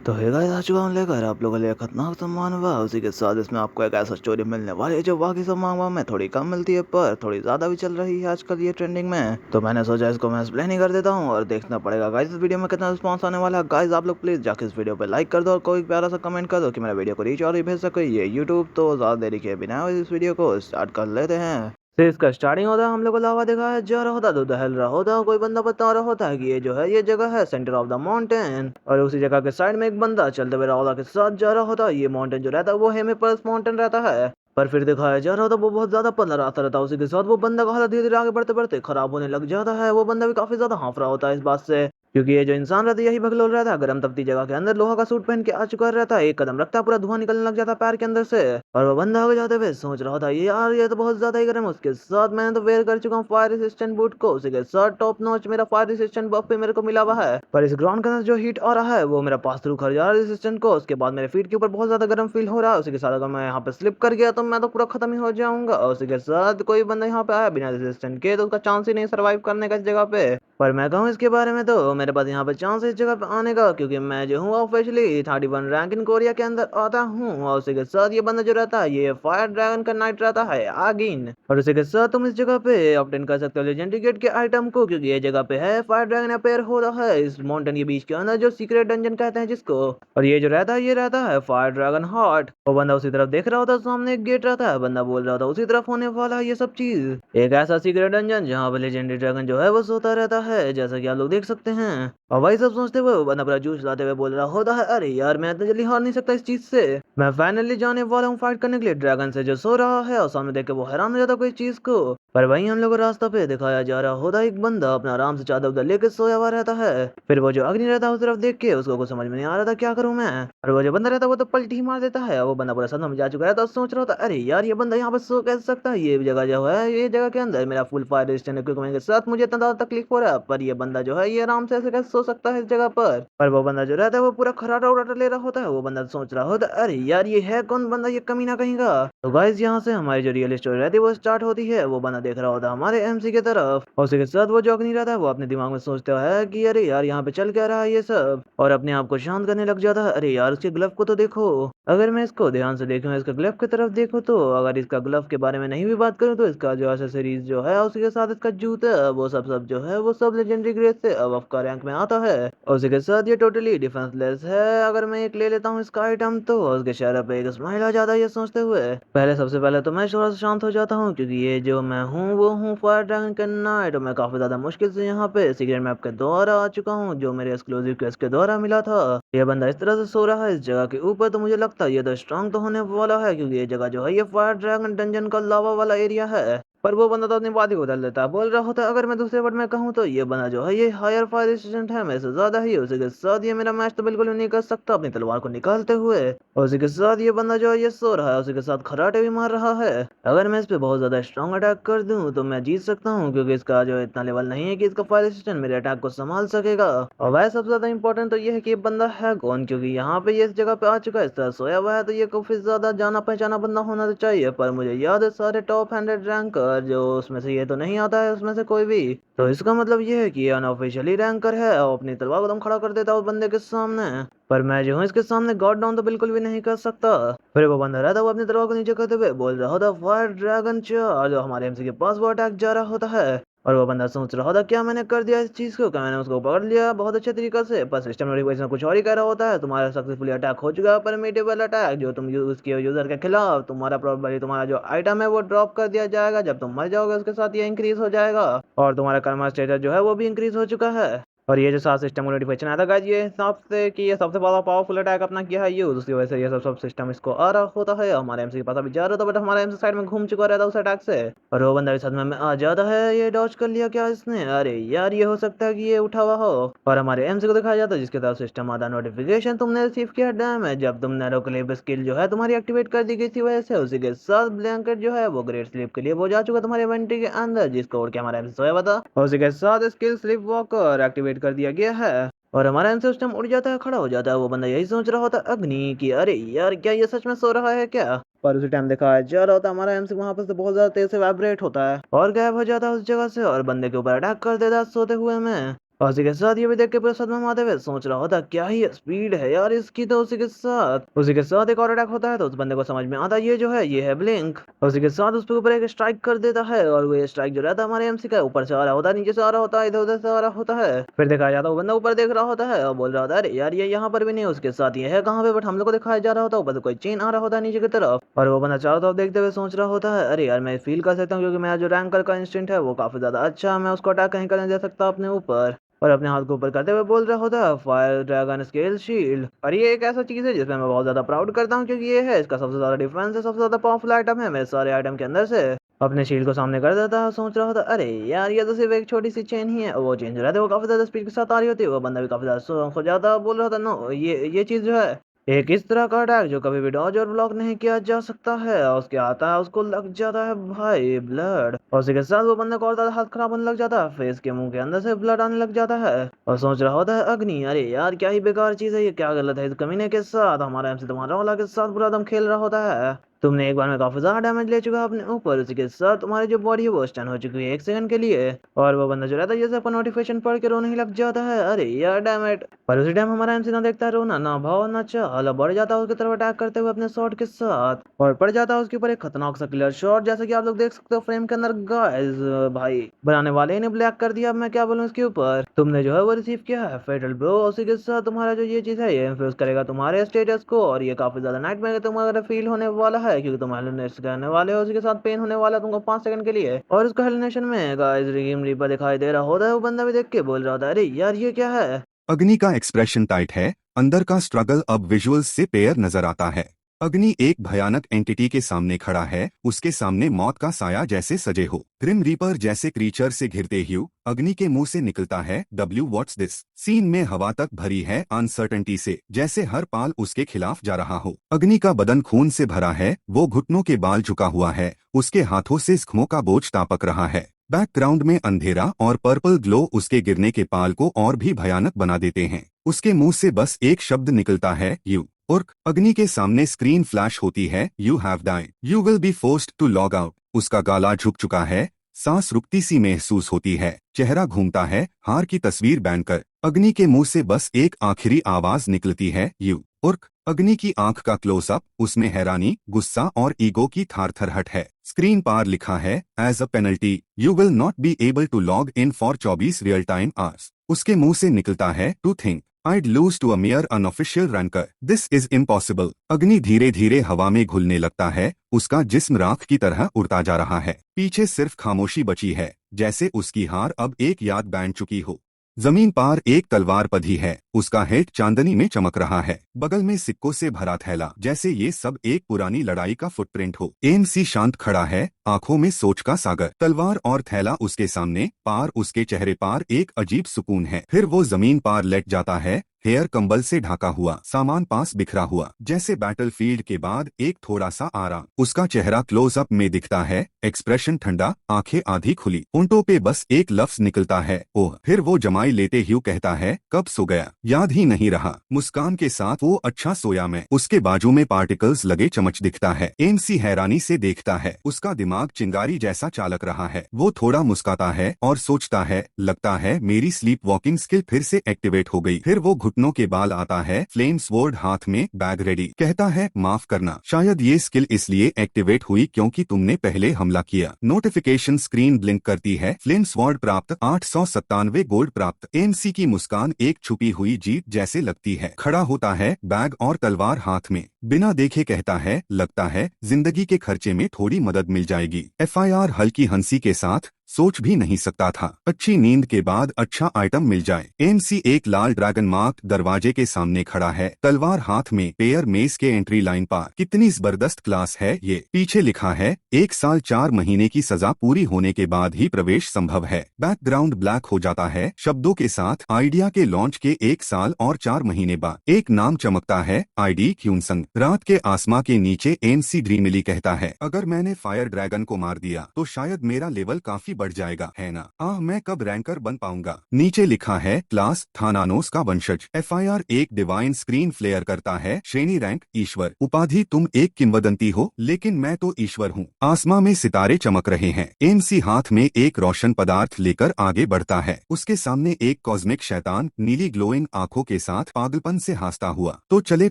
तो hey guys, आ चुका हूँ लेकर आप लोगों के लिए खतरनाक सामान हुआ। उसी के साथ इसमें आपको एक ऐसा स्टोरी मिलने वाली है जो बाकी सब मांगवा में थोड़ी कम मिलती है, पर थोड़ी ज्यादा भी चल रही है आजकल ये ट्रेंडिंग में। तो मैंने सोचा इसको मैं एक्सप्लेन ही कर देता हूँ और देखना पड़ेगा गाइस इस वीडियो में कितना रिस्पॉन्स आने वाला है। गाइस आप लोग प्लीज जाकर इस वीडियो पे लाइक कर दो और कोई प्यारा सा कमेंट कर दो कि मेरा वीडियो को रीच और ही भेज सके ये यूट्यूब। तो ज्यादा देरी के बिना इस वीडियो को स्टार्ट कर लेते हैं। फिर इसका स्टार्टिंग होता है, हम लोग को लावा दिखाया जा रहा होता, तो टहल रहा होता, कोई बंदा बता रहा होता है कि ये जो है ये जगह है सेंटर ऑफ द माउंटेन। और उसी जगह के साइड में एक बंदा चलते हुए रावला के साथ जा रहा होता। ये माउंटेन जो रहता है वो हेमीपल्स माउंटेन रहता है। पर फिर दिखाया जा रहा होता वो बहुत ज्यादा पतला रास्ता रहता है। उसी के साथ वो बंदा का हालत धीरे धीरे आगे बढ़ते बढ़ते खराब होने लग जाता है। वो बंदा भी काफी ज्यादा हाफ रहा होता है इस बात से, क्योंकि ये जो इंसान रहता है यही भगलोल रहता है। गर्म तपती जगह के अंदर लोहा का सूट पहन के आ चुका रहता है। एक कदम रखता है पूरा धुआं निकलने लग जाता है पैर के अंदर से। और वो बंदा आगे जाते हुए सोच रहा था ये यार ये तो बहुत ज्यादा ही गर्म है। उसके साथ मैंने तो वेयर कर चुका हूँ फायर रेसिस्टेंट बूट को। उसी के साथ टॉप नॉच मेरा फायर रेसिस्टेंट बफ भी मेरे को मिला हुआ है। पर इस ग्राउंड के अंदर जो हीट आ रहा है वो मेरा पास थ्रू कर जा रहा है रेसिस्टेंट को। उसके बाद मेरे फीट के ऊपर बहुत ज्यादा गर्म फील हो रहा है। उसी के साथ अगर मैं यहाँ पे स्लिप कर गया तो मैं तो पूरा खत्म ही हो जाऊंगा। और उसी के साथ कोई बंदा यहाँ पे आया बिना रेसिस्टेंट के तो उसका चांस ही नहीं सर्वाइव करने का इस जगह पे। पर मैं कहूँ इसके बारे में तो मेरे पास यहाँ पे चांस है इस जगह पे आने का, क्योंकि मैं जो हूँ ऑफिशियली 31 रैंक इन कोरिया के अंदर आता हूँ। और उसी के साथ ये बंदा जो रहता है ये फायर ड्रैगन का नाइट रहता है आगिन। और उसी के साथ तुम इस जगह पे ऑब्टेन कर सकते हो लेजेंडरी गेट के आइटम को, क्योंकि ये जगह पे है फायर ड्रैगन अपेयर हो रहा है इस माउंटेन के बीच के अंदर जो सीक्रेट डंजन कहते हैं जिसको। और ये जो रहता है ये रहता है फायर ड्रैगन हार्ट। वो बंदा उसी तरफ देख रहा होता, सामने एक गेट रहता है, बंदा बोल रहा था उसी तरफ होने वाला है ये सब चीज। एक ऐसा सीक्रेट डंजन जहाँ पे लेजेंडरी ड्रैगन जो है वो सोता रहता है, जैसा कि आप लोग देख सकते हैं। और भाई सब सोचते हुए वो बंदा पूरा जूस लाते हुए बोल रहा होता है अरे यार मैं इतना जल्दी हार नहीं सकता इस चीज से। मैं फाइनली जाने वाला हूँ फाइट करने के लिए ड्रैगन से जो सो रहा है। और सामने देख के वो हैरान हो जाता कोई चीज को। पर वहीं हम लोग को रास्ता पे दिखाया जा रहा होता एक बंदा अपना आराम से चादर उधर लेके सोया हुआ रहता है। फिर वो जो अग्नि रहता है उस तरफ देख के उसको कुछ समझ में नहीं आ रहा था क्या करूं मैं। और वो जो बंदा रहता है वो तो पलटी ही मार देता है। वो बंदा पूरा सदमे में जा चुका रहता है, सोच रहा होता अरे यार ये बंदा यहाँ पे सो कैसे सकता है। ये जगह जो है ये जगह के अंदर मेरा फुल फायर रेजिस्टेंट इक्विपमेंट के साथ मुझे इतना ज्यादा तकलीफ हो रहा है, पर ये बंदा जो है ये आराम से ऐसे कैसे सो सकता है इस जगह पर। वो बंदा जो रहता है वो पूरा खराटा उड़ाटा ले रहा होता है। वो बंदा सोच रहा होता है अरे यार ये है कौन बंदा, ये कमीना कहेगा। तो गाइस यहाँ से हमारी जो रियल स्टोरी रहती है वो स्टार्ट होती है। वो बंदा देख रहा होता है हमारे एमसी की तरफ, और उसके साथ वो जो नहीं रहता है वो अपने दिमाग में सोचता है कि अरे यार यहाँ पे चल क्या रहा है ये सब, और अपने आप को शांत करने लग जाता है। अरे यार उसके ग्लव को तो देखो, अगर मैं इसको ध्यान से देखूं इसका ग्लव की तरफ देखो तो अगर इसका ग्लव के बारे में नहीं भी बात करूं तो इसका जो एक्सेसरीज जो है उसी के साथ इसका जूता वो सब सब जो है वो सब लेजेंडरी ग्रेड से अब का रैंक में आता है। और उसी के साथ ये टोटली डिफेंसलेस है। अगर मैं एक ले लेता हूँ इसका आइटम तो उसके चेहरे पे एक स्माइल आ जाता है ये सोचते हुए। पहले सबसे पहले तो मैं थोड़ा सा शांत हो जाता हूँ, क्योंकि ये जो मैं हूँ वो हूँ फायर ड्रैगन का नाइट। और मैं काफी ज्यादा मुश्किल से यहाँ पे सीक्रेट मैप के द्वारा आ चुका हूँ जो मेरे एक्सक्लूसिव क्वेस्ट के द्वारा मिला था। ये बंदा इस तरह से सो रहा है इस जगह के ऊपर, तो मुझे लगता है ये तो स्ट्रांग तो होने वाला है, क्योंकि ये जगह जो है ये फायर ड्रैगन डंजन का लावा वाला एरिया है। पर वो बंदा तो अपनी बात ही बदल देता है, बोल रहा होता है अगर मैं दूसरे वर्ड में कहूँ तो ये बंदा जो है ये हायर फायर रेसिस्टेंट है मेरे से ज्यादा ही। उसी के साथ ये मेरा मैच तो बिल्कुल भी नहीं कर सकता अपनी तलवार को निकालते हुए। और उसी के साथ ये बंदा जो है ये सो रहा है, उसी के साथ खराटे भी मार रहा है। अगर मैं इस पे बहुत ज्यादा स्ट्रॉन्ग अटैक कर दूं तो मैं जीत सकता हूँ, क्योंकि इसका जो इतना लेवल नहीं है कि इसका फायर रेसिस्टेंट मेरे अटैक को संभाल सकेगा। और वह सबसे ज्यादा इंपॉर्टेंट तो ये है कि ये बंदा है कौन, क्योंकि यहाँ पे ये इस जगह पे आ चुका है इस तरह सोया हुआ है, तो ये काफी ज्यादा जाना पहचाना बंदा होना तो चाहिए। पर मुझे याद है सारे टॉप 100 रैंकर जो उसमें से ये तो नहीं आता है उसमें से कोई भी। तो इसका मतलब ये है कि ये अनऑफिशियली रैंकर है और अपनी तलवार को दम खड़ा कर देता है उस बंदे के सामने। पर मैं जो हूँ इसके सामने गॉड डाउन तो बिल्कुल भी नहीं कर सकता। फिर वो बंदा रहता है वो अपनी तलवार को नीचे करते हुए बोल रहा होता फायर ड्रैगन चार्ज, जो हमारे एमसी के पास वो अटैक जा रहा होता है। और वो बंदा सोच रहा होता क्या मैंने कर दिया इस चीज को, क्या मैंने उसको पकड़ लिया बहुत अच्छे तरीके से। पर सिस्टम नोटिफिकेशन कुछ और ही कह रहा होता है तुम्हारा सक्सेसफुली अटैक हो चुका है, परमिटेबल अटैक जो तुम यूज किए यूजर के खिलाफ। तुम्हारा प्रॉब्लम तुम्हारा जो आइटम है वो ड्रॉप कर दिया जाएगा जब तुम मर जाओगे, उसके साथ ये इंक्रीज हो जाएगा। और तुम्हारा कर्मा स्टेटस जो है वो भी इंक्रीज हो चुका है। और ये जो सात सिस्टम को नोटिफिकेशन आया था गाइस ये हिसाब से कि ये सबसे बड़ा पावरफुल अटैक अपना किया है यूज, उसकी वजह से ये सब सब सिस्टम इसको आ रहा होता है। हमारे एमसी के पास अभी जा रहा था, बट हमारा एमसी साइड में घूम चुका रहता है उस अटैक से। और वो बंदा भी सदमे में आ जाता है ये डॉज कर लिया क्या इसने, अरे यार ये हो सकता है कि ये उठा हुआ हो। और हमारे एमसी को दिखाया जाता है जिसके तरफ सिस्टम आता नोटिफिकेशन तुमने रिसीव किया डैमेज जब तुम नैरो क्लिप स्किल जो है तुम्हारी एक्टिवेट कर दी गई थी वजह से। उसी के साथ ब्लैंकेट जो है वो ग्रेट स्लीप के लिए वो जा चुका तुम्हारे इन्वेंटरी के अंदर जिसको उड़ के हमारा एमसी सोया हुआ था। और उसी के साथ स्किल स्लीप वॉकर एक्टिवेट कर दिया गया है और हमारा एंसर सिस्टम उड़ जाता है खड़ा हो जाता है। वो बंदा यही सोच रहा होता है अग्नि की अरे यार क्या ये सच में सो रहा है क्या। पर उसी टाइम दिखाया जा रहा होता है हमारा एमसी वहां पर से बहुत ज्यादा तेज से वाइब्रेट होता है और गायब हो जाता है उस जगह से और बंदे के ऊपर अटैक कर देता है सोते हुए में। और उसी के साथ ये भी देख के पूरा सदमा में आते हुए सोच रहा होता क्या ही स्पीड है यार इसकी। तो उसी के साथ एक और अटैक होता है। तो उस बंदे को समझ में आता ये जो है ये है ब्लिंक। और उसी के साथ उस पे ऊपर एक स्ट्राइक कर देता है और वो ये स्ट्राइक जो रहता है हमारे एमसी का ऊपर से आ रहा होता है, नीचे से आ रहा होता है, इधर उधर से आ रहा होता है। फिर दिखाया जाता है वो बंदा ऊपर देख रहा होता है और बोल रहा होता है अरे यार ये यहाँ पर भी नहीं, उसके साथ ये है कहाँ पे, बट हम लोग को दिखाया जा रहा होता है ऊपर से कोई चेन आ रहा होता है नीचे की तरफ। और वो बंदा चारों तरफ देखते हुए सोच रहा होता है अरे यार मैं फील कर सकता हूँ क्योंकि मेरा जो रैंकर का इंस्टिंक्ट है वो काफी ज्यादा अच्छा है, मैं उसको अटैक कहीं करने दे सकता अपने ऊपर। और अपने हाथ को ऊपर करते हुए बोल रहा होता है फायर ड्रैगन स्केल शील्ड। और ये एक ऐसा चीज है जिसमें मैं बहुत ज्यादा प्राउड करता हूँ क्योंकि ये है इसका सबसे ज्यादा डिफरेंस है, सबसे ज्यादा पावरफुल आइटम है मेरे सारे आइटम के अंदर से। अपने शील्ड को सामने कर देता है, सोच रहा होता अरे यार ये तो सिर्फ एक छोटी सी चेन ही है। वो चेन जो रहती है वो काफी ज्यादा स्पीड के साथ आ रही होती है, वो बंदा भी काफी ज्यादा हो जाता, बोल रहा था नो ये चीज जो है एक इस तरह का अटैक जो कभी भी डॉज और ब्लॉक नहीं किया जा सकता है, और उसके आता है उसको लग जाता है भाई ब्लड। और उसी के साथ वो बंदे को और ज्यादा हाथ खराब होने लग जाता है, फेस के मुंह के अंदर से ब्लड आने लग जाता है। और सोच रहा होता है अग्नि अरे यार क्या ही बेकार चीज है, ये क्या गलत है इस कमीने के साथ, हमारा एमसी तुम्हारा वाला के साथ पूरा दम खेल रहा होता है। तुमने एक बार में काफी ज्यादा डैमेज ले चुका है अपने ऊपर, उसी के साथ तुम्हारी जो बॉडी है वो स्टन हो चुकी है 1 सेकंड के लिए। और वो बंदा जो रहता है जैसे आपका नोटिफिकेशन पढ़ के रोने ही लग जाता है अरे यार डैमेट। पर उसी टाइम हमारा एमसी ना देखता है रोना, ना भाव ना चाल, बढ़ जाता है उसकी तरफ अटैक करते हुए अपने शॉट के साथ और पड़ जाता है उसके ऊपर एक खतरनाक सा क्लियर शॉट, जैसे कि आप लोग देख सकते हो फ्रेम के अंदर। गाइस भाई बनाने वाले ने ब्लैक कर दिया, अब मैं क्या बोलूं इसके ऊपर। तुमने जो है वो रिसीव किया है फेटल ब्रो, उसी के साथ तुम्हारा जो ये चीज है ये इन्फ्लुएंस करेगा तुम्हारे स्टेटस को, और ये काफी ज्यादा नाइटमेयर तुम्हारा फील होने वाला है क्योंकि तुम हेलुनेट करने वाले हो, उसी के साथ पेन होने वाला तुमको 5 सेकंड के लिए। और उसका हेलुनेशन में गाइस रिम रीपर दिखाई दे रहा होता है, वो बंदा भी देख के बोल रहा होता है अरे यार ये क्या है। अग्नि का एक्सप्रेशन टाइट है, अंदर का स्ट्रगल अब विजुअल्स से पेयर नजर आता है। अग्नि एक भयानक एंटिटी के सामने खड़ा है, उसके सामने मौत का साया जैसे सजे हो। ग्रिम रीपर जैसे क्रीचर से घिरते ह्यू अग्नि के मुंह से निकलता है डब्ल्यू व्हाट्स दिस। सीन में हवा तक भरी है अनसर्टेनिटी से, जैसे हर पाल उसके खिलाफ जा रहा हो। अग्नि का बदन खून से भरा है, वो घुटनों के बाल झुका हुआ है, उसके हाथों से जख्मों का बोझ टापक रहा है। बैकग्राउंड में अंधेरा और पर्पल ग्लो उसके गिरने के पाल को और भी भयानक बना देते हैं। उसके मुंह से बस एक शब्द निकलता है यू। और अग्नि के सामने स्क्रीन फ्लैश होती है you have died, you will be forced to log out. उसका गाला झुक चुका है, सांस रुकती सी महसूस होती है, चेहरा घूमता है हार की तस्वीर बैनकर। अग्नि के मुंह से बस एक आखिरी आवाज निकलती है यू। और अग्नि की आंख का क्लोजअप, उसमें हैरानी, गुस्सा और ईगो की थारथरहट है। स्क्रीन पार लिखा है as a penalty you will not be able to log in for 24 real time hours. उसके मुंह से निकलता है to think I'd lose to a mere unofficial ranker. This is impossible. अग्नि धीरे धीरे हवा में घुलने लगता है, उसका जिस्म राख की तरह उड़ता जा रहा है। पीछे सिर्फ खामोशी बची है, जैसे उसकी हार अब एक याद बैंड चुकी हो। जमीन पार एक तलवार पधी है, उसका हेड चांदनी में चमक रहा है, बगल में सिक्कों से भरा थैला, जैसे ये सब एक पुरानी लड़ाई का फुटप्रिंट हो। एमसी शांत खड़ा है, आंखों में सोच का सागर, तलवार और थैला उसके सामने, पार उसके चेहरे पार एक अजीब सुकून है। फिर वो जमीन पार लेट जाता है, हेयर कंबल से ढका हुआ, सामान पास बिखरा हुआ, जैसे बैटलफील्ड के बाद एक थोड़ा सा आराम। उसका चेहरा क्लोजअप में दिखता है, एक्सप्रेशन ठंडा, आंखें आधी खुली, होंठों पे बस एक लफ्ज निकलता है ओह। फिर वो जमाई लेते ह्यू कहता है कब सो गया, याद ही नहीं रहा। मुस्कान के साथ वो अच्छा सोया मैं। उसके बाजू में पार्टिकल्स लगे चमच दिखता है। एमसी हैरानी से देखता है, उसका दिमाग चिंगारी जैसा चालक रहा है। वो थोड़ा मुस्काता है और सोचता है लगता है मेरी स्लीप वॉकिंग स्किल फिर से एक्टिवेट हो गई। फिर वो घुटनों के बाल आता है, फ्लेम स्वॉर्ड हाथ में, बैग रेडी, कहता है माफ करना, शायद ये स्किल इसलिए एक्टिवेट हुई क्योंकि तुमने पहले हमला किया। नोटिफिकेशन स्क्रीन ब्लिंक करती है, फ्लेम स्वॉर्ड प्राप्त, 897 गोल्ड प्राप्त। एमसी की मुस्कान एक छुपी हुई जीत जैसे लगती है। खड़ा होता है, बैग और तलवार हाथ में, बिना देखे कहता है लगता है जिंदगी के खर्चे में थोड़ी मदद मिल जाएगी। एफआईआर हल्की हंसी के साथ, सोच भी नहीं सकता था अच्छी नींद के बाद अच्छा आइटम मिल जाए। एमसी एक लाल ड्रैगन मार्क दरवाजे के सामने खड़ा है, तलवार हाथ में, पेयर मेज के एंट्री लाइन पार। कितनी जबरदस्त क्लास है ये। पीछे लिखा है 1 साल 4 महीने की सजा पूरी होने के बाद ही प्रवेश संभव है। बैकग्राउंड ब्लैक हो जाता है, शब्दों के साथ आइडिया के लॉन्च के 1 साल और 4 महीने बाद एक नाम चमकता है, आईडी क्यूनसंग। रात के आसमां के नीचे एमसी ड्रीमली कहता है अगर मैंने फायर ड्रैगन को मार दिया तो शायद मेरा लेवल काफी बढ़ जाएगा, है ना? मैं कब रैंकर बन पाऊंगा? नीचे लिखा है क्लास थानानोस का वंशज। FIR एक डिवाइन स्क्रीन फ्लेयर करता है। श्रेणी रैंक ईश्वर। उपाधि तुम एक किंवदंती हो, लेकिन मैं तो ईश्वर हूँ। आसमां में सितारे चमक रहे हैं। एमसी हाथ में एक रोशन पदार्थ लेकर आगे बढ़ता है। उसके सामने एक कॉस्मिक शैतान नीली ग्लोइंग आंखों के साथ पागलपन से हंसता हुआ। तो चले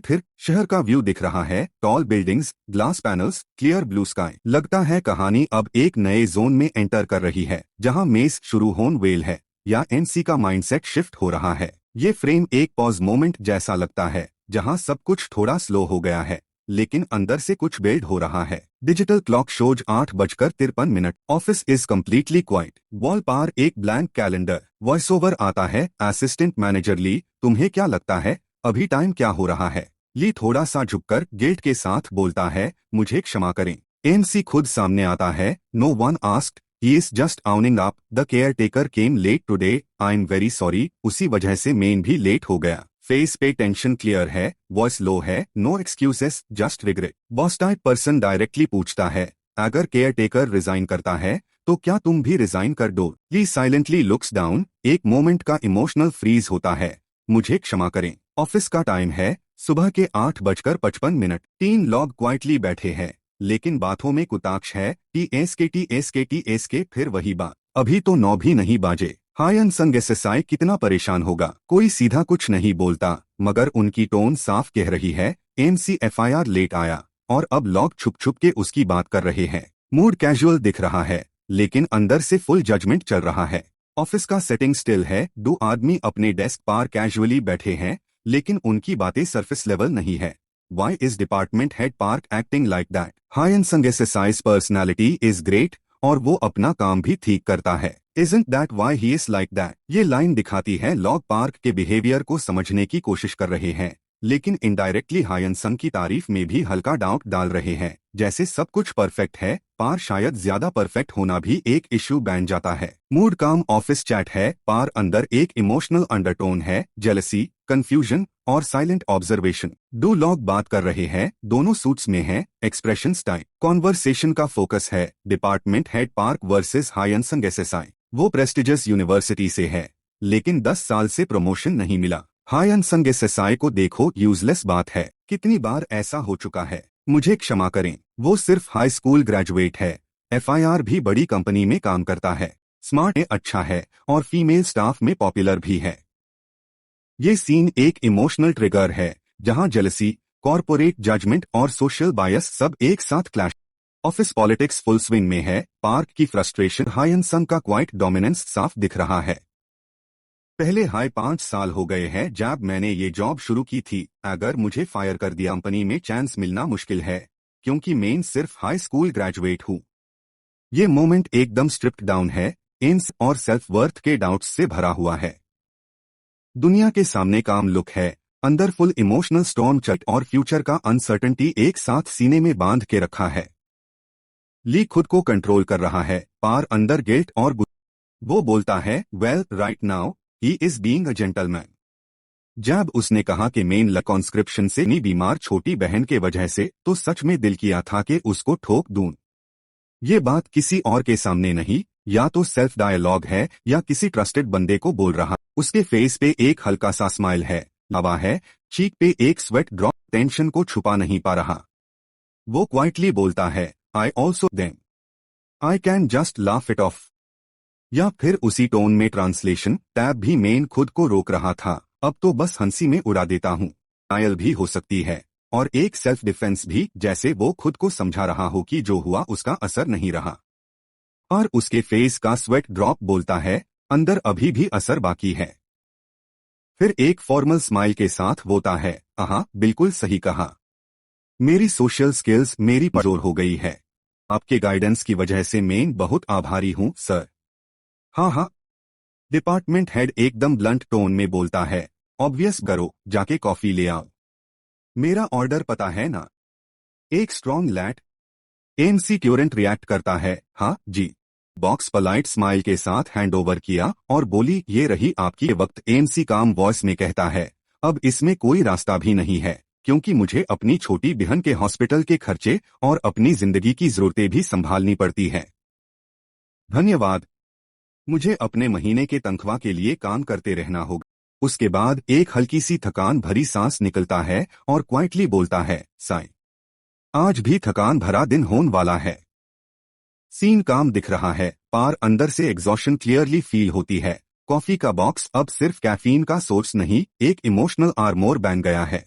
फिर। शहर का व्यू दिख रहा है, tall buildings, glass panels, clear blue sky. लगता है कहानी अब एक नए जोन में एंटर कर रही है, जहां मेस शुरू होन वेल है, या एनसी का माइंडसेट शिफ्ट हो रहा है। ये फ्रेम एक पॉज मोमेंट जैसा लगता है, जहां सब कुछ थोड़ा स्लो हो गया है, लेकिन अंदर से कुछ बिल्ड हो रहा है। Digital clock shows 8:53। Office is completely quiet. Wall पार एक ब्लैंक कैलेंडर। वॉइस ओवर आता है, असिस्टेंट मैनेजर ली, तुम्हें क्या लगता है अभी टाइम क्या हो रहा है? ली थोड़ा सा झुककर गिल्ट के साथ बोलता है, मुझे क्षमा करें। एमसी खुद सामने आता है। No one asked, he is just owning up, the caretaker came late today, I am very sorry. उसी वजह से मेन भी लेट हो गया। फेस पे टेंशन क्लियर है, वॉइस लो है, no excuses, just regret. Boss type person directly पूछता है, अगर केयर टेकर रिजाइन करता है तो क्या तुम भी रिजाइन कर दो? ली साइलेंटली लुक्स डाउन। एक मोमेंट का इमोशनल फ्रीज होता है। मुझे क्षमा करें। ऑफिस का टाइम है, सुबह के 8:55। 3 लोग क्वाइटली बैठे हैं, लेकिन बातों में कुताक्ष है। टी फिर वही बात। अभी तो 9 भी नहीं बाजे। हायन संग एसएसआई कितना परेशान होगा। कोई सीधा कुछ नहीं बोलता, मगर उनकी टोन साफ कह रही है, एमसी FIR लेट आया, और अब लोग छुप छुप के उसकी बात कर रहे हैं। मूड कैजुअल दिख रहा है, लेकिन अंदर से फुल जजमेंट चल रहा है। ऑफिस का सेटिंग स्टिल है। 2 आदमी अपने डेस्क पर कैजुअली बैठे हैं, लेकिन उनकी बातें सरफेस लेवल नहीं है। Why is department head Park acting like that? हायन संग एसएसआई's personality is great, और वो अपना काम भी ठीक करता है। Isn't that why he is like that? ये लाइन दिखाती है लॉग पार्क के बिहेवियर को समझने की कोशिश कर रहे हैं, लेकिन इनडायरेक्टली हायन संग की तारीफ में भी हल्का डाउट डाल रहे हैं, जैसे सब कुछ परफेक्ट है, पार शायद ज्यादा परफेक्ट होना भी एक इश्यू बन जाता है। मूड काम ऑफिस चैट है, पार अंदर एक इमोशनल अंडरटोन है, जेलसी, कंफ्यूजन और साइलेंट ऑब्जर्वेशन। 2 लोग बात कर रहे हैं, दोनों सूट्स में हैं, एक्सप्रेशन टाइप। कॉन्वर्सेशन का फोकस है डिपार्टमेंट हेड पार्क वर्सेस हायन संग एसएसआई। वो प्रेस्टिजियस यूनिवर्सिटी से है, लेकिन 10 साल से प्रमोशन नहीं मिला। हायन संग एसएसआई को देखो, यूजलेस बात है। कितनी बार ऐसा हो चुका है? मुझे क्षमा करें। वो सिर्फ हाई स्कूल ग्रेजुएट है। FIR भी बड़ी कंपनी में काम करता है, स्मार्ट है, अच्छा है, और फीमेल स्टाफ में पॉपुलर भी है। ये सीन एक इमोशनल ट्रिगर है, जहां जेलसी, कॉर्पोरेट जजमेंट और सोशल बायस सब एक साथ clash. Office politics full swing में है। पार्क की फ्रस्ट्रेशन, हायन संग का क्वाइट डोमिनेंस साफ दिख रहा है। पहले हाई 5 साल हो गए हैं जब मैंने ये जॉब शुरू की थी। अगर मुझे फायर कर दिया, कंपनी में चांस मिलना मुश्किल है, क्योंकि मैं सिर्फ हाई स्कूल ग्रेजुएट हूँ। ये मोमेंट एकदम स्ट्रिप्ड डाउन है, एम्स और सेल्फ वर्थ के डाउट्स से भरा हुआ है। दुनिया के सामने काम लुक है, अंदर फुल इमोशनल स्टॉर्म चट और फ्यूचर का अनसर्टेनिटी एक साथ सीने में बांध के रखा है। ली खुद को कंट्रोल कर रहा है, पार अंदर गिल्ट और वो बोलता है, well right now he is being a gentleman. जब उसने कहा कि मेन लकॉन्स्क्रिप्शन से नहीं बीमार छोटी बहन के वजह से, तो सच में दिल किया था कि उसको ठोक दूं। ये बात किसी और के सामने नहीं, या तो सेल्फ डायलॉग है या किसी ट्रस्टेड बंदे को बोल रहा। उसके फेस पे एक हल्का सा स्माइल है, हवा है, चीक पे एक स्वेट ड्रॉप, टेंशन को छुपा नहीं पा रहा। वो क्वाइटली बोलता है, I also them, I can just laugh it of. या फिर उसी टोन में ट्रांसलेशन, टैब भी मेन खुद को रोक रहा था, अब तो बस हंसी में उड़ा देता हूँ। नायल भी हो सकती है, और एक सेल्फ डिफेंस भी, जैसे वो खुद को समझा रहा हो कि जो हुआ उसका असर नहीं रहा। और उसके फेस का स्वेट ड्रॉप बोलता है, अंदर अभी भी असर बाकी है। फिर एक फॉर्मल स्माइल के साथ बोलता है, हाँ बिल्कुल सही कहा, मेरी सोशल स्किल्स मेरी कमजोर हो गई है। आपके गाइडेंस की वजह से मैं बहुत आभारी हूँ सर। हाँ। डिपार्टमेंट हेड एकदम ब्लंट टोन में बोलता है, ऑब्वियस करो, जाके कॉफी ले आओ। मेरा ऑर्डर पता है ना? एक स्ट्रॉन्ग लैट। एमसी ट्यूरेंट रिएक्ट करता है, हाँ जी। बॉक्स पोलाइट स्माइल के साथ हैंड ओवर किया और बोली, ये रही आपकी। वक्त एमसी काम वॉइस में कहता है, अब इसमें कोई रास्ता भी नहीं है, क्योंकि मुझे अपनी छोटी बहन के हॉस्पिटल के खर्चे और अपनी जिंदगी की जरूरतें भी संभालनी पड़ती है। धन्यवाद। मुझे अपने महीने के तनख्वाह के लिए काम करते रहना होगा। उसके बाद एक हल्की सी थकान भरी सांस निकलता है और क्वाइटली बोलता है, साई, आज भी थकान भरा दिन होने वाला है। सीन काम दिख रहा है, पार अंदर से एग्जॉशन क्लियरली फील होती है। कॉफी का बॉक्स अब सिर्फ कैफीन का सोर्स नहीं, एक इमोशनल आर्मोर बन गया है।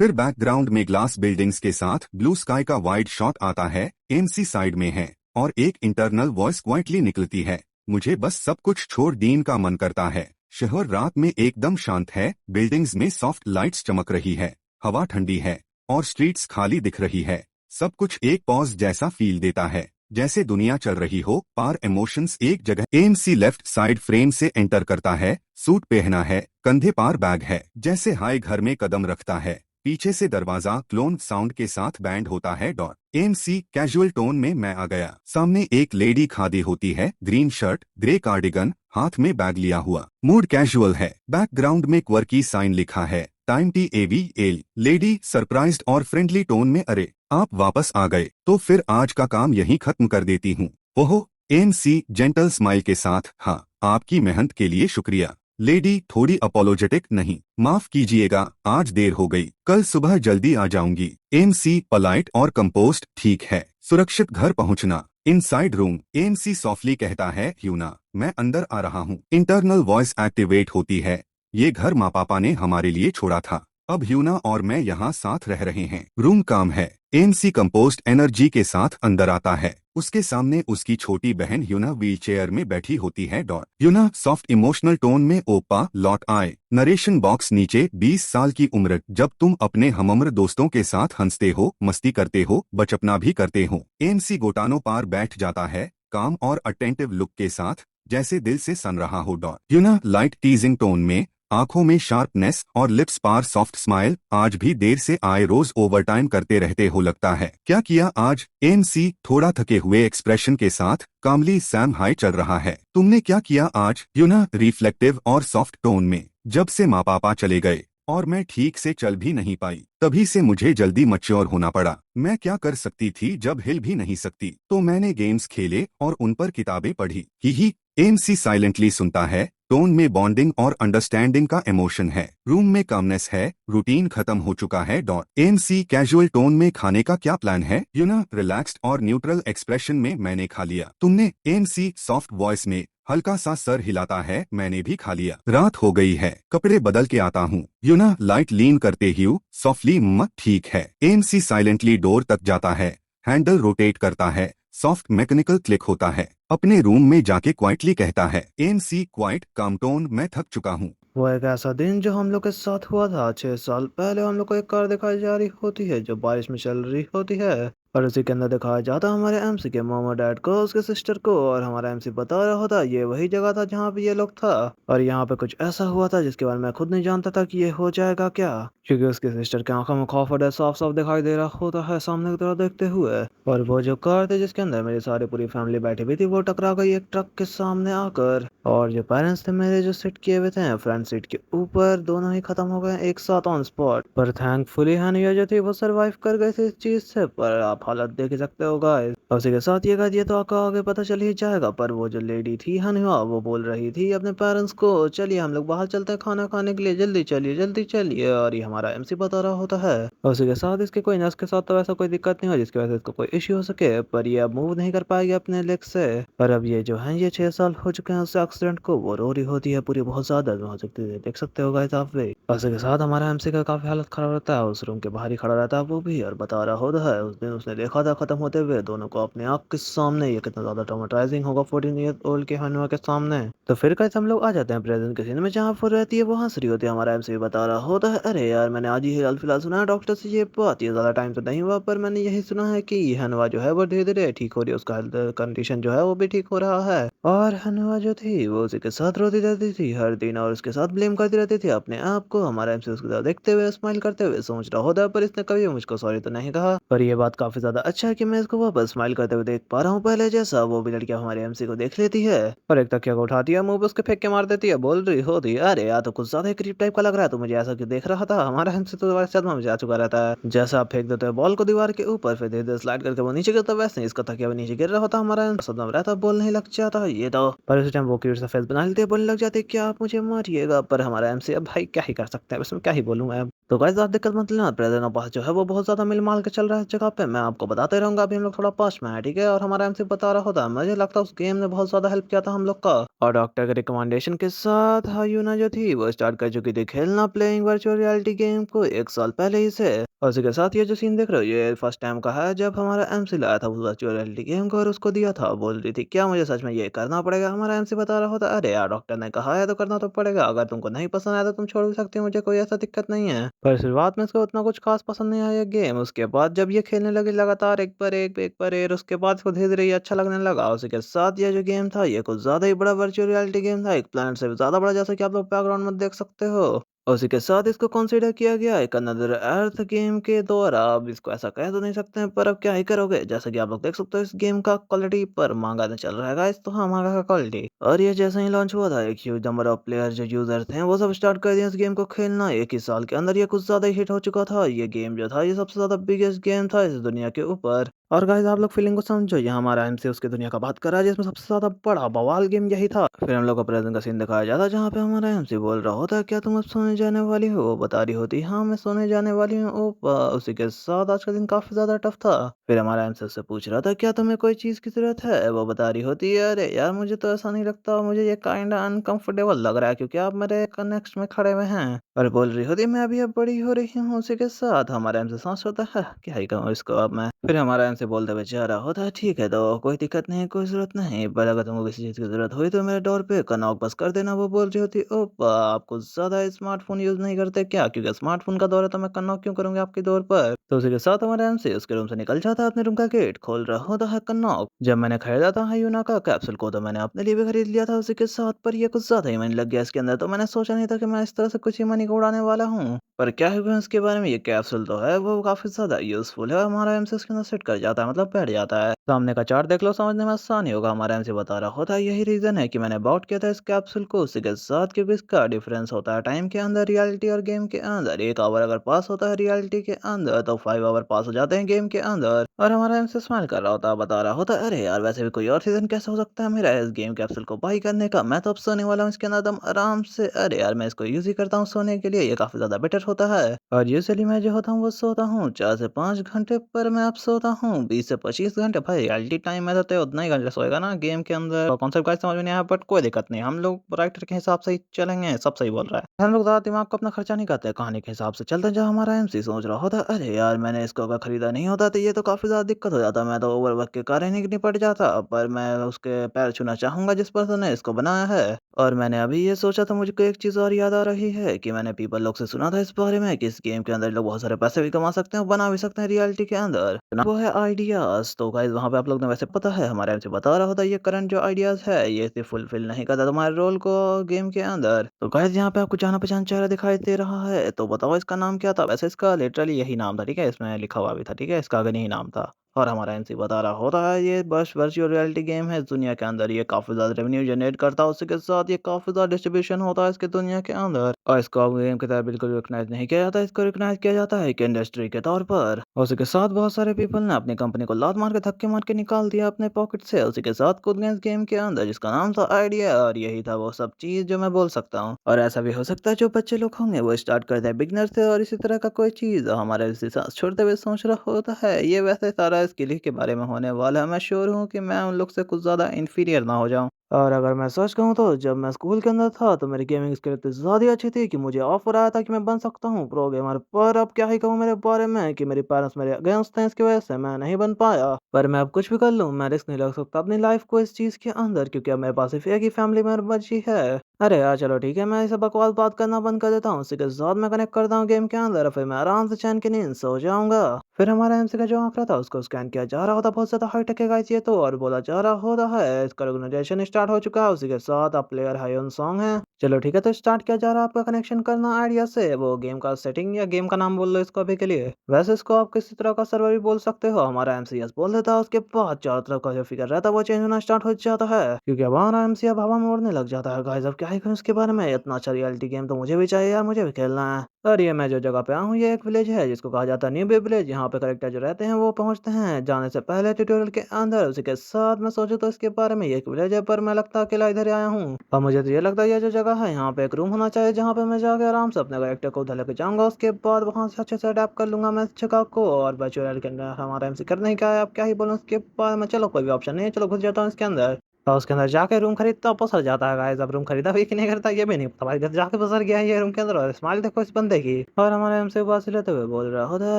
फिर बैकग्राउंड में ग्लास बिल्डिंग्स के साथ ब्लू स्काई का वाइड शॉट आता है, एमसी साइड में है और एक इंटरनल वॉइस क्वाइटली निकलती है, मुझे बस सब कुछ छोड़ दीन का मन करता है। शहर रात में एकदम शांत है, बिल्डिंग्स में सॉफ्ट लाइट्स चमक रही है, हवा ठंडी है और स्ट्रीट्स खाली दिख रही है। सब कुछ एक पॉज जैसा फील देता है, जैसे दुनिया चल रही हो पार इमोशंस एक जगह। एमसी लेफ्ट साइड फ्रेम से एंटर करता है, सूट पहना है, कंधे पार बैग है, जैसे हाय घर में कदम रखता है। पीछे से दरवाजा क्लोन साउंड के साथ बैंड होता है। डॉट एमसी कैजुअल टोन में मैं आ गया। सामने एक लेडी खादी होती है, ग्रीन शर्ट, ग्रे कार्डिगन, हाथ में बैग लिया हुआ, मूड कैजुअल है। बैकग्राउंड में क्वर्की साइन लिखा है, टाइम TAVL। लेडी सरप्राइज्ड और फ्रेंडली टोन में, अरे आप वापस आ गए, तो फिर आज का काम यहीं खत्म कर देती हूँ। ओहो। एमसी जेंटल स्माइल के साथ, हाँ आपकी मेहनत के लिए शुक्रिया। लेडी थोड़ी अपोलोजेटिक, नहीं माफ कीजिएगा आज देर हो गई, कल सुबह जल्दी आ जाऊंगी। एमसी पोलाइट और कंपोस्ट, ठीक है, सुरक्षित घर पहुंचना। इनसाइड रूम, एमसी सॉफ्टली कहता है, यूना मैं अंदर आ रहा हूँ। इंटरनल वॉइस एक्टिवेट होती है, ये घर माँ पापा ने हमारे लिए छोड़ा था, अब ह्यूना और मैं यहाँ साथ रह रहे हैं। रूम काम है। एमसी कंपोस्ट एनर्जी के साथ अंदर आता है, उसके सामने उसकी छोटी बहन ह्यूना व्हीलचेयर में बैठी होती है। डॉट ह्यूना सॉफ्ट इमोशनल टोन में, ओपा लौट आए। नरेशन बॉक्स नीचे, 20 साल की उम्र, जब तुम अपने हमउम्र दोस्तों के साथ हंसते हो, मस्ती करते हो, बचपना भी करते हो। एमसी गोटानो पार बैठ जाता है, काम और अटेंटिव लुक के साथ, जैसे दिल से सन रहा हो। डॉट ह्यूना लाइट टीजिंग टोन में, आंखों में शार्पनेस और लिप्स पार सॉफ्ट स्माइल, आज भी देर से आए, रोज ओवरटाइम करते रहते हो लगता है, क्या किया आज। एमसी थोड़ा थके हुए एक्सप्रेशन के साथ, कामली सैम हाई चल रहा है, तुमने क्या किया आज। यूना रिफ्लेक्टिव और सॉफ्ट टोन में, जब से माँ पापा चले गए और मैं ठीक से चल भी नहीं पाई, तभी से मुझे जल्दी मैच्योर होना पड़ा। मैं क्या कर सकती थी जब हिल भी नहीं सकती, तो मैंने गेम्स खेले और उन पर किताबें पढ़ी। ही। एमसी साइलेंटली सुनता है, टोन में बॉन्डिंग और अंडरस्टैंडिंग का इमोशन है। रूम में कामनेस है, रूटीन खत्म हो चुका है। डॉट एमसी कैजुअल टोन में, खाने का क्या प्लान है। यूना रिलैक्स्ड और न्यूट्रल एक्सप्रेशन में, मैंने खा लिया, तुमने। एमसी सॉफ्ट वॉइस में, हल्का सा सर हिलाता है, मैंने भी खा लिया, रात हो गई है, कपड़े बदल के आता हूँ। यूना लाइट लीन करते हुए, सॉफ्टली, मत ठीक है। एमसी साइलेंटली डोर तक जाता है, हैंडल रोटेट करता है, सॉफ्ट मैकेनिकल क्लिक होता है, अपने रूम में जाके क्वाइटली कहता है, एमसी क्वाइट काम टोन, मैं थक चुका हूँ। वो एक ऐसा दिन जो हम लोग के साथ हुआ था 6 साल पहले। हम लोग को एक कार दिखाई जा रही होती है जो बारिश में चल रही होती है, और उसी के अंदर दिखाया जाता है हमारे एमसी के मामा डैड को, उसके सिस्टर को, और हमारा एमसी बता रहा होता ये वही जगह था जहाँ पे ये लोग था, और यहाँ पे कुछ ऐसा हुआ था जिसके बारे में मैं खुद नहीं जानता था कि ये हो जाएगा क्या, क्योंकि उसकी सिस्टर के आंखों में खौफ और डर साफ साफ दिखाई दे रहा होता है सामने की तरफ देखते हुए। और वो जो कार थी जिसके अंदर मेरी सारी पूरी फैमिली बैठी हुई थी, वो टकरा गई एक ट्रक के सामने आकर, और जो पेरेंट्स थे मेरे जो सिट किए हुए थे फ्रंट सीट के ऊपर, दोनों ही खत्म हो गए एक साथ ऑन स्पॉट। पर थैंकफुली हनिया जो थी वो सरवाइव कर गए थे इस चीज से, पर आप हालत देख ही सकते हो गाइस। और उसी के साथ ये कह दिया तो आपको आगे पता चल ही जाएगा, पर वो जो लेडी थी हनिया, वो बोल रही थी अपने पेरेंट्स को, चलिए हम लोग बाहर चलते हैं खाना खाने के लिए, जल्दी चलिए जल्दी चलिए, और ये हमारा एमसी बता रहा होता है। और उसी के साथ इसके कोई नर्स के साथ तो ऐसा कोई दिक्कत नहीं हो जिसकी वजह से इसको कोई इश्यू हो सके, पर ये अब मूव नहीं कर पाएगी अपने लेग से। पर अब ये जो है ये 6 साल हो चुके हैं उससे एक्सीडेंट को, वो रो रही होती है पूरी, बहुत ज्यादा दर्द हो सकती है, देख सकते हो गाइस आप भी। और उसी के साथ हमारा एमसी का काफी हालत खराब रहता है, उस रूम के बाहर ही खड़ा रहता है वो भी, और बता रहा होता है उस दिन उसने देखा था खत्म होते हुए दोनों को अपने आंख के सामने, ये कितना ज्यादा ट्रॉमेटाइजिंग होगा 14 ईयर ओल्ड के हनुआ के सामने। तो फिर कैसे हम लोग आ जाते हैं प्रेजेंट के सीन में जहाँ पर रहती है वो हंस रही होती है, हमारा एमसी बता रहा होता है, अरे यार मैंने आज ही हाल फिलहाल सुना है डॉक्टर से ये बात, ये ज्यादा टाइम तो नहीं हुआ, पर मैंने यही सुना है कि हनुआ जो है वो धीरे धीरे ठीक हो रही है, उसका हेल्थ कंडीशन जो है वो भी ठीक हो रहा है। और हनुआ जो थी वो उसी के साथ रोती रहती थी हर दिन, और उसके साथ ब्लेम करती रहती थी अपने आप को। हमारा एमसी उसके साथ देखते हुए स्माइल करते हुए सोच रहा होता है, पर इसने कभी मुझको सॉरी तो नहीं कहा। पर ये बात काफी ज्यादा अच्छा है कि मैं इसको वापस स्माइल करते हुए देख पा रहा हूँ, पहले जैसा। वो भी लड़कियां हमारे एमसी को देख लेती है और एक तकिया को उठाती है, मुंह पे उसके फेंक के मार देती है, बोल रही होती है, अरे यार तो कुछ ज्यादा क्रीप टाइप का लग रहा है, तो मुझे ऐसा क्यों देख रहा था। हमारा एमसी तो सदमा में जा चुका रहता है। जैसे आप फेंक देते हो बॉल को दीवार के ऊपर, फिर धीरे धीरे स्लाइड करके वो नीचे गिरता है, वैसे ही इसका तकिया भी नीचे गिर रहा होता हमारा सदमा रहता, बॉल नहीं लग जाता ये तो। पर उस टाइम वो क्यूट सा फेस बना लेते, बोलने लग जाते क्या आप मुझे मारिएगा। पर हमारा एमसी अब भाई क्या ही कर सकते हैं, इसमें क्या ही बोलूँ मैं अब। तो गाइस आप दिक्कत मत लेना, प्रेजेंट ऑफ पास्ट जो है वो बहुत ज्यादा मिल माल के चल रहा है इस जगह पे, मैं आपको बताते रहूंगा। अभी हम लोग थोड़ा पास्ट में है, ठीक है। और हमारा एमसी बता रहा होता है, मुझे लगता है उस गेम ने बहुत ज्यादा हेल्प किया था हम लोग का। और डॉक्टर के रिकमेंडेशन के साथ हायूना जो थी वो स्टार्ट कर चुकी थी खेलना प्लेइंग वर्चुअल रियलिटी गेम को 1 साल पहले ही से। और उसी के साथ ये जो सीन देख रहे हो ये फर्स्ट टाइम का है जब हमारा एमसी लाया था उस वर्चुअल रियलिटी गेम को और उसको दिया था। बोल रही थी क्या मुझे सच में ये करना पड़ेगा, हमारा एमसी बता रहा होता अरे यार डॉक्टर ने कहा है तो करना तो पड़ेगा, अगर तुमको नहीं पसंद आया तो तुम छोड़ भी सकते हो, मुझे कोई ऐसा दिक्कत नहीं है। पर शुरुआत में इसको उतना कुछ खास पसंद नहीं आया गेम, उसके बाद जब ये खेलने लगी लगातार एक पर एक, उसके बाद इसको धीरे धीरे ये अच्छा लगने लगा। उसी के साथ ये जो गेम था ये कुछ ज्यादा ही बड़ा वर्चुअल रियलिटी गेम था, एक प्लैनेट से भी ज्यादा बड़ा, जैसा कि आप लोग बैकग्राउंड में देख सकते हो। उसी के साथ इसको कंसीडर किया गया एक अनदर अर्थ गेम के द्वारा। अब इसको ऐसा कह तो नहीं सकते हैं, पर अब क्या ही करोगे। जैसे कि आप लोग देख सकते हो इस गेम का क्वालिटी पर मांगा नहीं चल रहा है गाइस, तो हाँ मांगा का क्वालिटी। और ये जैसे ही लॉन्च हुआ था एक ह्यूज नंबर ऑफ प्लेयर जो यूजर थे वो सब स्टार्ट कर दिए इस गेम को खेलना। एक ही साल के अंदर ये कुछ ज्यादा ही हिट हो चुका था। ये गेम जो था ये सबसे ज्यादा बिगेस्ट गेम था इस दुनिया के ऊपर। और गाइस आप लोग फीलिंग को समझो, यहाँ हमारा एमसी उसके दुनिया का बात कर रहा है जिसमें सबसे ज्यादा बड़ा बवाल गेम यही था। फिर हम लोग को प्रेजेंट का सीन दिखाया जाता है जहाँ पे हमारा एमसी बोल रहा होता है क्या तुम अब सोने जाने वाली हो, वो बता रही होती हाँ मैं सोने जाने वाली हूँ। ओपा उसी के साथ आज का दिन काफी ज्यादा टफ था। फिर हमारा एमसी उससे पूछ रहा था क्या तुम्हें कोई चीज की जरूरत है, वो बता रही होती है अरे यार मुझे तो ऐसा नहीं लगता, मुझे ये काइंड अनकंफर्टेबल लग रहा है क्योंकि आप मेरे कनेक्ट में खड़े हुए हैं। और बोल रही होती मैं अभी अब बड़ी हो रही हूँ। उसी के साथ हमारा एमसी सांस होता है क्या ही कहूँ इसको अब मैं। फिर हमारा एमसी बोलते हुए जा रहा होता है ठीक है तो कोई दिक्कत नहीं, कोई ज़रूरत नहीं, पर अगर तुमको किसी चीज़ की ज़रूरत हुई तो मेरे डोर पे का नॉक बस कर देना। वो बोल रही होती ओह आप कुछ ज़्यादा स्मार्टफ़ोन यूज़ नहीं करते क्या, क्योंकि स्मार्टफ़ोन का दौर है तो मैं नॉक क्यों करूँगी आपकी डोर पर। तो उसी के साथ हमारा एमसी उसके रूम से निकल जाता है, अपने रूम का गेट खोल रहा होता है कनॉक। जब मैंने खरीदा था हायूना का कैप्सूल को तो मैंने अपने लिए भी खरीद लिया था उसी के साथ, पर ये कुछ ज़्यादा ही मनी लग गया इसके अंदर, तो मैंने सोचा नहीं था कि मैं इस तरह से कुछ ही मनी को उड़ाने वाला हूँ। पर क्या है इसके बारे में, ये कैप्सूल तो है वो काफ़ी ज़्यादा यूज़फुल है, हमारा एमसी उसके अंदर सेट कर जाता है मतलब बैठ जाता है। सामने का चार्ट देख लो समझने में आसान ही होगा, हमारा एमसी बता रहा होता है यही रीज़न है कि मैंने बॉट किया था इस कैप्सूल को उसी के साथ, क्योंकि इसका डिफरेंस होता है टाइम के अंदर रियलिटी और गेम के अंदर। 1 आवर अगर पास होता है रियलिटी के अंदर तो 5 आवर पास हो जाते हैं गेम के अंदर। और हमारा एमसी स्माइल कर रहा होता है, बता रहा होता है अरे यार वैसे भी कोई और सीजन कैसे हो सकता है मेरा इस गेम कैप्सूल को बाई करने का, मैं तो अब सोने वाला हूँ इसके अंदर एकदम आराम से। अरे यार मैं इसको यूज ही करता हूँ सोने के लिए, ये काफी ज्यादा बेटर होता है। और यूजुअली मैं जो होता हूँ वो सोता हूँ 4 से 5 घंटे, पर मैं अब सोता हूँ 20 से 25 घंटे। भाई रियलिटी टाइम में तो उतना ही घंटे सोएगा ना गेम के अंदर, कॉन्सेप्ट का समझ में नहीं आया, बट कोई दिक्कत नहीं, हम लोग राइटर के हिसाब से ही चलेंगे, सब सही बोल रहा है। हम लोग ज्यादा दिमाग को अपना खर्चा नहीं करते, कहानी के हिसाब से चलते हैं। जहाँ हमारा एमसी सोच रहा होता अरे यार मैंने इसको अगर खरीदा नहीं होता तो ये तो काफी ज्यादा दिक्कत हो जाता, मैं तो ओवरवर्क के कारण ही निपट जाता। पर मैं उसके पैर छूना चाहूंगा जिस पर्सन ने इसको बनाया है। और मैंने अभी ये सोचा था, मुझको एक चीज और याद आ रही है कि मैंने पीपल लोग से सुना था इस बारे में कि इस गेम के अंदर लोग बहुत सारे पैसे भी कमा सकते हैं और बना भी सकते हैं रियलिटी के अंदर, वो है आइडियाज। तो गाइस वहाँ पे आप लोग ने वैसे पता है हमारे एमसी बता रहा होता है ये करंट जो आइडियाज है ये सिर्फ फुलफिल नहीं करता तुम्हारे रोल को गेम के अंदर। तो गाइस यहाँ पे आपको जाना पहचान चेहरा दिखाई दे रहा है, तो बताओ इसका नाम क्या था। वैसे इसका लिटरली यही नाम था, ठीक है, इसमें लिखा हुआ भी था, ठीक है, इसका अगर यही नाम था। और हमारा एमसी बता रहा होता है ये बस वर्चुअल रियलिटी गेम है इस दुनिया के अंदर, ये काफी ज्यादा रेवेन्यू जनरेट करता है, उसी के साथ ये काफी ज्यादा डिस्ट्रीब्यूशन होता है इसके दुनिया के अंदर। और इसको अब गेम की तरह बिल्कुल रिकॉग्नाइज नहीं किया जाता, इसको रिकॉग्नाइज किया जाता है एक इंडस्ट्री के तौर पर। और उसी के साथ बहुत सारे पीपल ने अपनी कंपनी को लात मार के धक्के मार के निकाल दिया अपने पॉकेट से, उसी के साथ कूद गए इस गेम के अंदर जिसका नाम था आइडिया। और यही था वो सब चीज जो मैं बोल सकता हूँ। और ऐसा भी हो सकता है जो बच्चे लोग होंगे वो स्टार्ट करते हैं बिगनर से और इसी तरह का कोई चीज हमारे इसी साथ छोड़ते हुए सोच रहा होता है ये वैसे सारा स्किल के बारे में होने वाला है। मैं श्योर हूँ कि मैं उन लोग से कुछ ज़्यादा इन्फीरियर ना हो जाऊँ। और अगर मैं सच कहूँ तो जब मैं स्कूल के अंदर था तो मेरी गेमिंग स्किल इतनी ज़्यादा ही अच्छी थी कि मुझे ऑफर आया था कि मैं बन सकता हूँ प्रो गेमर। पर अब क्या ही कहूँ मेरे बारे में कि मेरे पेरेंट्स मेरे अगेंस्ट हैं, इसकी वजह से मैं नहीं बन पाया। पर मैं अब कुछ भी कर लूँ मैं रिस्क नहीं लग सकता अपनी लाइफ को इस चीज़ के अंदर, क्योंकि अब मेरे पास सिर्फ एक ही फैमिली मेंबर बची है। अरे यार चलो ठीक है, मैं इसे बकवास बात करना बंद कर देता हूँ, उसी के साथ मैं कनेक्ट करता हूँ गेम के अंदर, फिर मैं आराम से चैन की नींद सो जाऊंगा। फिर हमारा एमसी का जो आंकड़ा था उसको स्कैन किया जा रहा होता, बहुत ज़्यादा हाईटेक है गाइस ये तो, और बोला जा रहा होता है इसका रिकॉग्निशन स्टार्ट हो चुका है, उसी के साथ अब प्लेयर हाई ऑन सॉन्ग है। चलो ठीक है, तो स्टार्ट किया जा रहा है आपका कनेक्शन करना आइडिया से, वो गेम का सेटिंग या गेम का नाम बोल लो इसको अभी के लिए। वैसे इसको आप किसी तरह का सर्वर भी बोल सकते हो। हमारा एमसीएस बोल देता है, उसके बाद चारों तरफ का जो फिगर रहता है वो चेंज होना स्टार्ट हो जाता है, क्योंकि अब हमारा एमसी अब हवा में उड़ने लग जाता है गाइस। अब क्या ही करूं इसके बारे में, इतना अच्छा रियलिटी गेम तो मुझे भी चाहिए यार, मुझे भी खेलना है। और ये मैं जो जगह पे आया हूँ ये एक विलेज है जिसको कहा जाता है न्यू बे विलेज। यहाँ पे करेक्टर जो रहते हैं वो पहुंचते हैं जाने से पहले ट्यूटोरियल के अंदर। उसी के साथ मैं सोचूं तो इसके बारे में, ये एक विलेज है पर मैं लगता अकेला इधर आया हूँ, और मुझे तो ये लगता है ये जो जगह है यहाँ पे एक रूम होना चाहिए जहाँ पे मैं जाके आराम से अपने करेक्टर को उधर लेके जाऊंगा। उसके बाद वहां से अच्छे से अडेप्ट कर लूंगा मैं इस जगह को, और वर्चुअल के अंदर हमारा एमसी करने का है। अब क्या ही बोलूं उसके बाद में, चलो कोई भी ऑप्शन नहीं है, चलो घुस जाता हूँ इसके अंदर। और उसके अंदर जाके रूम खरीदता पसर जाता है गाइस। अब रूम खरीदा भी कि नहीं करता ये भी नहीं पता भाई, घर जाके पसर गया है ये रूम के अंदर। और स्माइल देखो इस बंदे की। और हमारे हमसे पास लेते हुए बोल रहा होता है,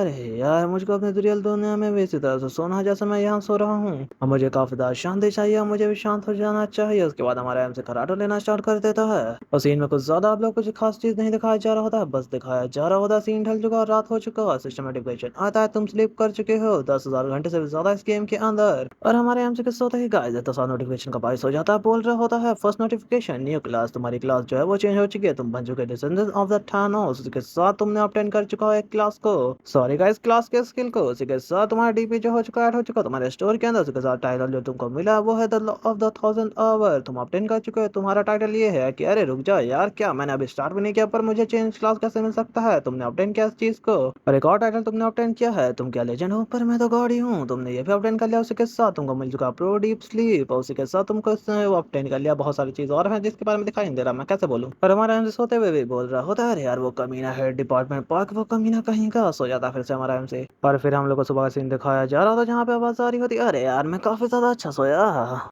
अरे यार मुझको अपने रियल दुनिया में भी इसी तरह से सोना जैसे मैं यहाँ सो रहा हूँ, और मुझे काफी ज्यादा शांति चाहिए, और मुझे भी शांत हो जाना चाहिए। उसके बाद हमारा हमसे खराटो लेना स्टार्ट कर देता है, और सीन में कुछ ज्यादा आप लोग कुछ खास चीज नहीं दिखाया जा रहा होता है, बस दिखाया जा रहा होता है सीन ढल चुका, रात हो चुका, सिस्टमेटिक क्वेश्चन आता है, तुम स्लीप कर चुके हो 10,000 घंटे से भी ज्यादा इस गेम के अंदर। और हमारे हमसे किस्सा होता है गाइस, तो सारा नोटिफिकेशन का बाइस हो जाता है, बोल रहा होता है फर्स्ट नोटिफिकेशन न्यू क्लास, तुम्हारी क्लास जो है वो चेंज हो चुकी है, तुम बन चुके डिसेंडेंट ऑफ द थानोस। उसके साथ तुमने ऑब्टेन कर चुका है एक क्लास को, सॉरी गाइस क्लास के स्किल को। उसी के साथ तुम्हारा डीपी जो हो चुका है, ऐड हो चुका तुम्हारे स्टोर के अंदर। उसके साथ टाइटल जो तुमको मिला वो है the law of the 1000 hour, तुम ऑब्टेन कर चुके हो। तुम्हारा टाइटल ये है कि अरे रुक जाओ यार, क्या मैंने अभी स्टार्ट भी नहीं किया पर मुझे चेंज क्लास कैसे मिल सकता है, तुमने ऑब्टेन किया इस चीज को। और एक और टाइटल तुमने ऑब्टेन किया है, तुम क्या लेजेंड हो, पर मैं तो गॉड ही हूँ, तुमने ये भी ऑब्टेन कर लिया। उसी के साथ तुमको मिल चुका प्रो डीप स्लीप, और उसी के साथ तुमको ऑब्टेन कर लिया बहुत सारी चीज और है जिसके बारे में दिखाई नहीं दे रहा, मैं कैसे बोलूं। पर हमारा एमसी सोते हुए भी बोल रहा होता है, अरे यार वो कमीना है डिपार्टमेंट पार्क, वो कमीना कहीं का सो जाता है फिर से हमारा एमसी। और फिर हम लोग को सुबह का सीन दिखाया जा रहा था जहाँ पे आवाज आ रही होती, अरे यार मैं काफी ज्यादा अच्छा सोया।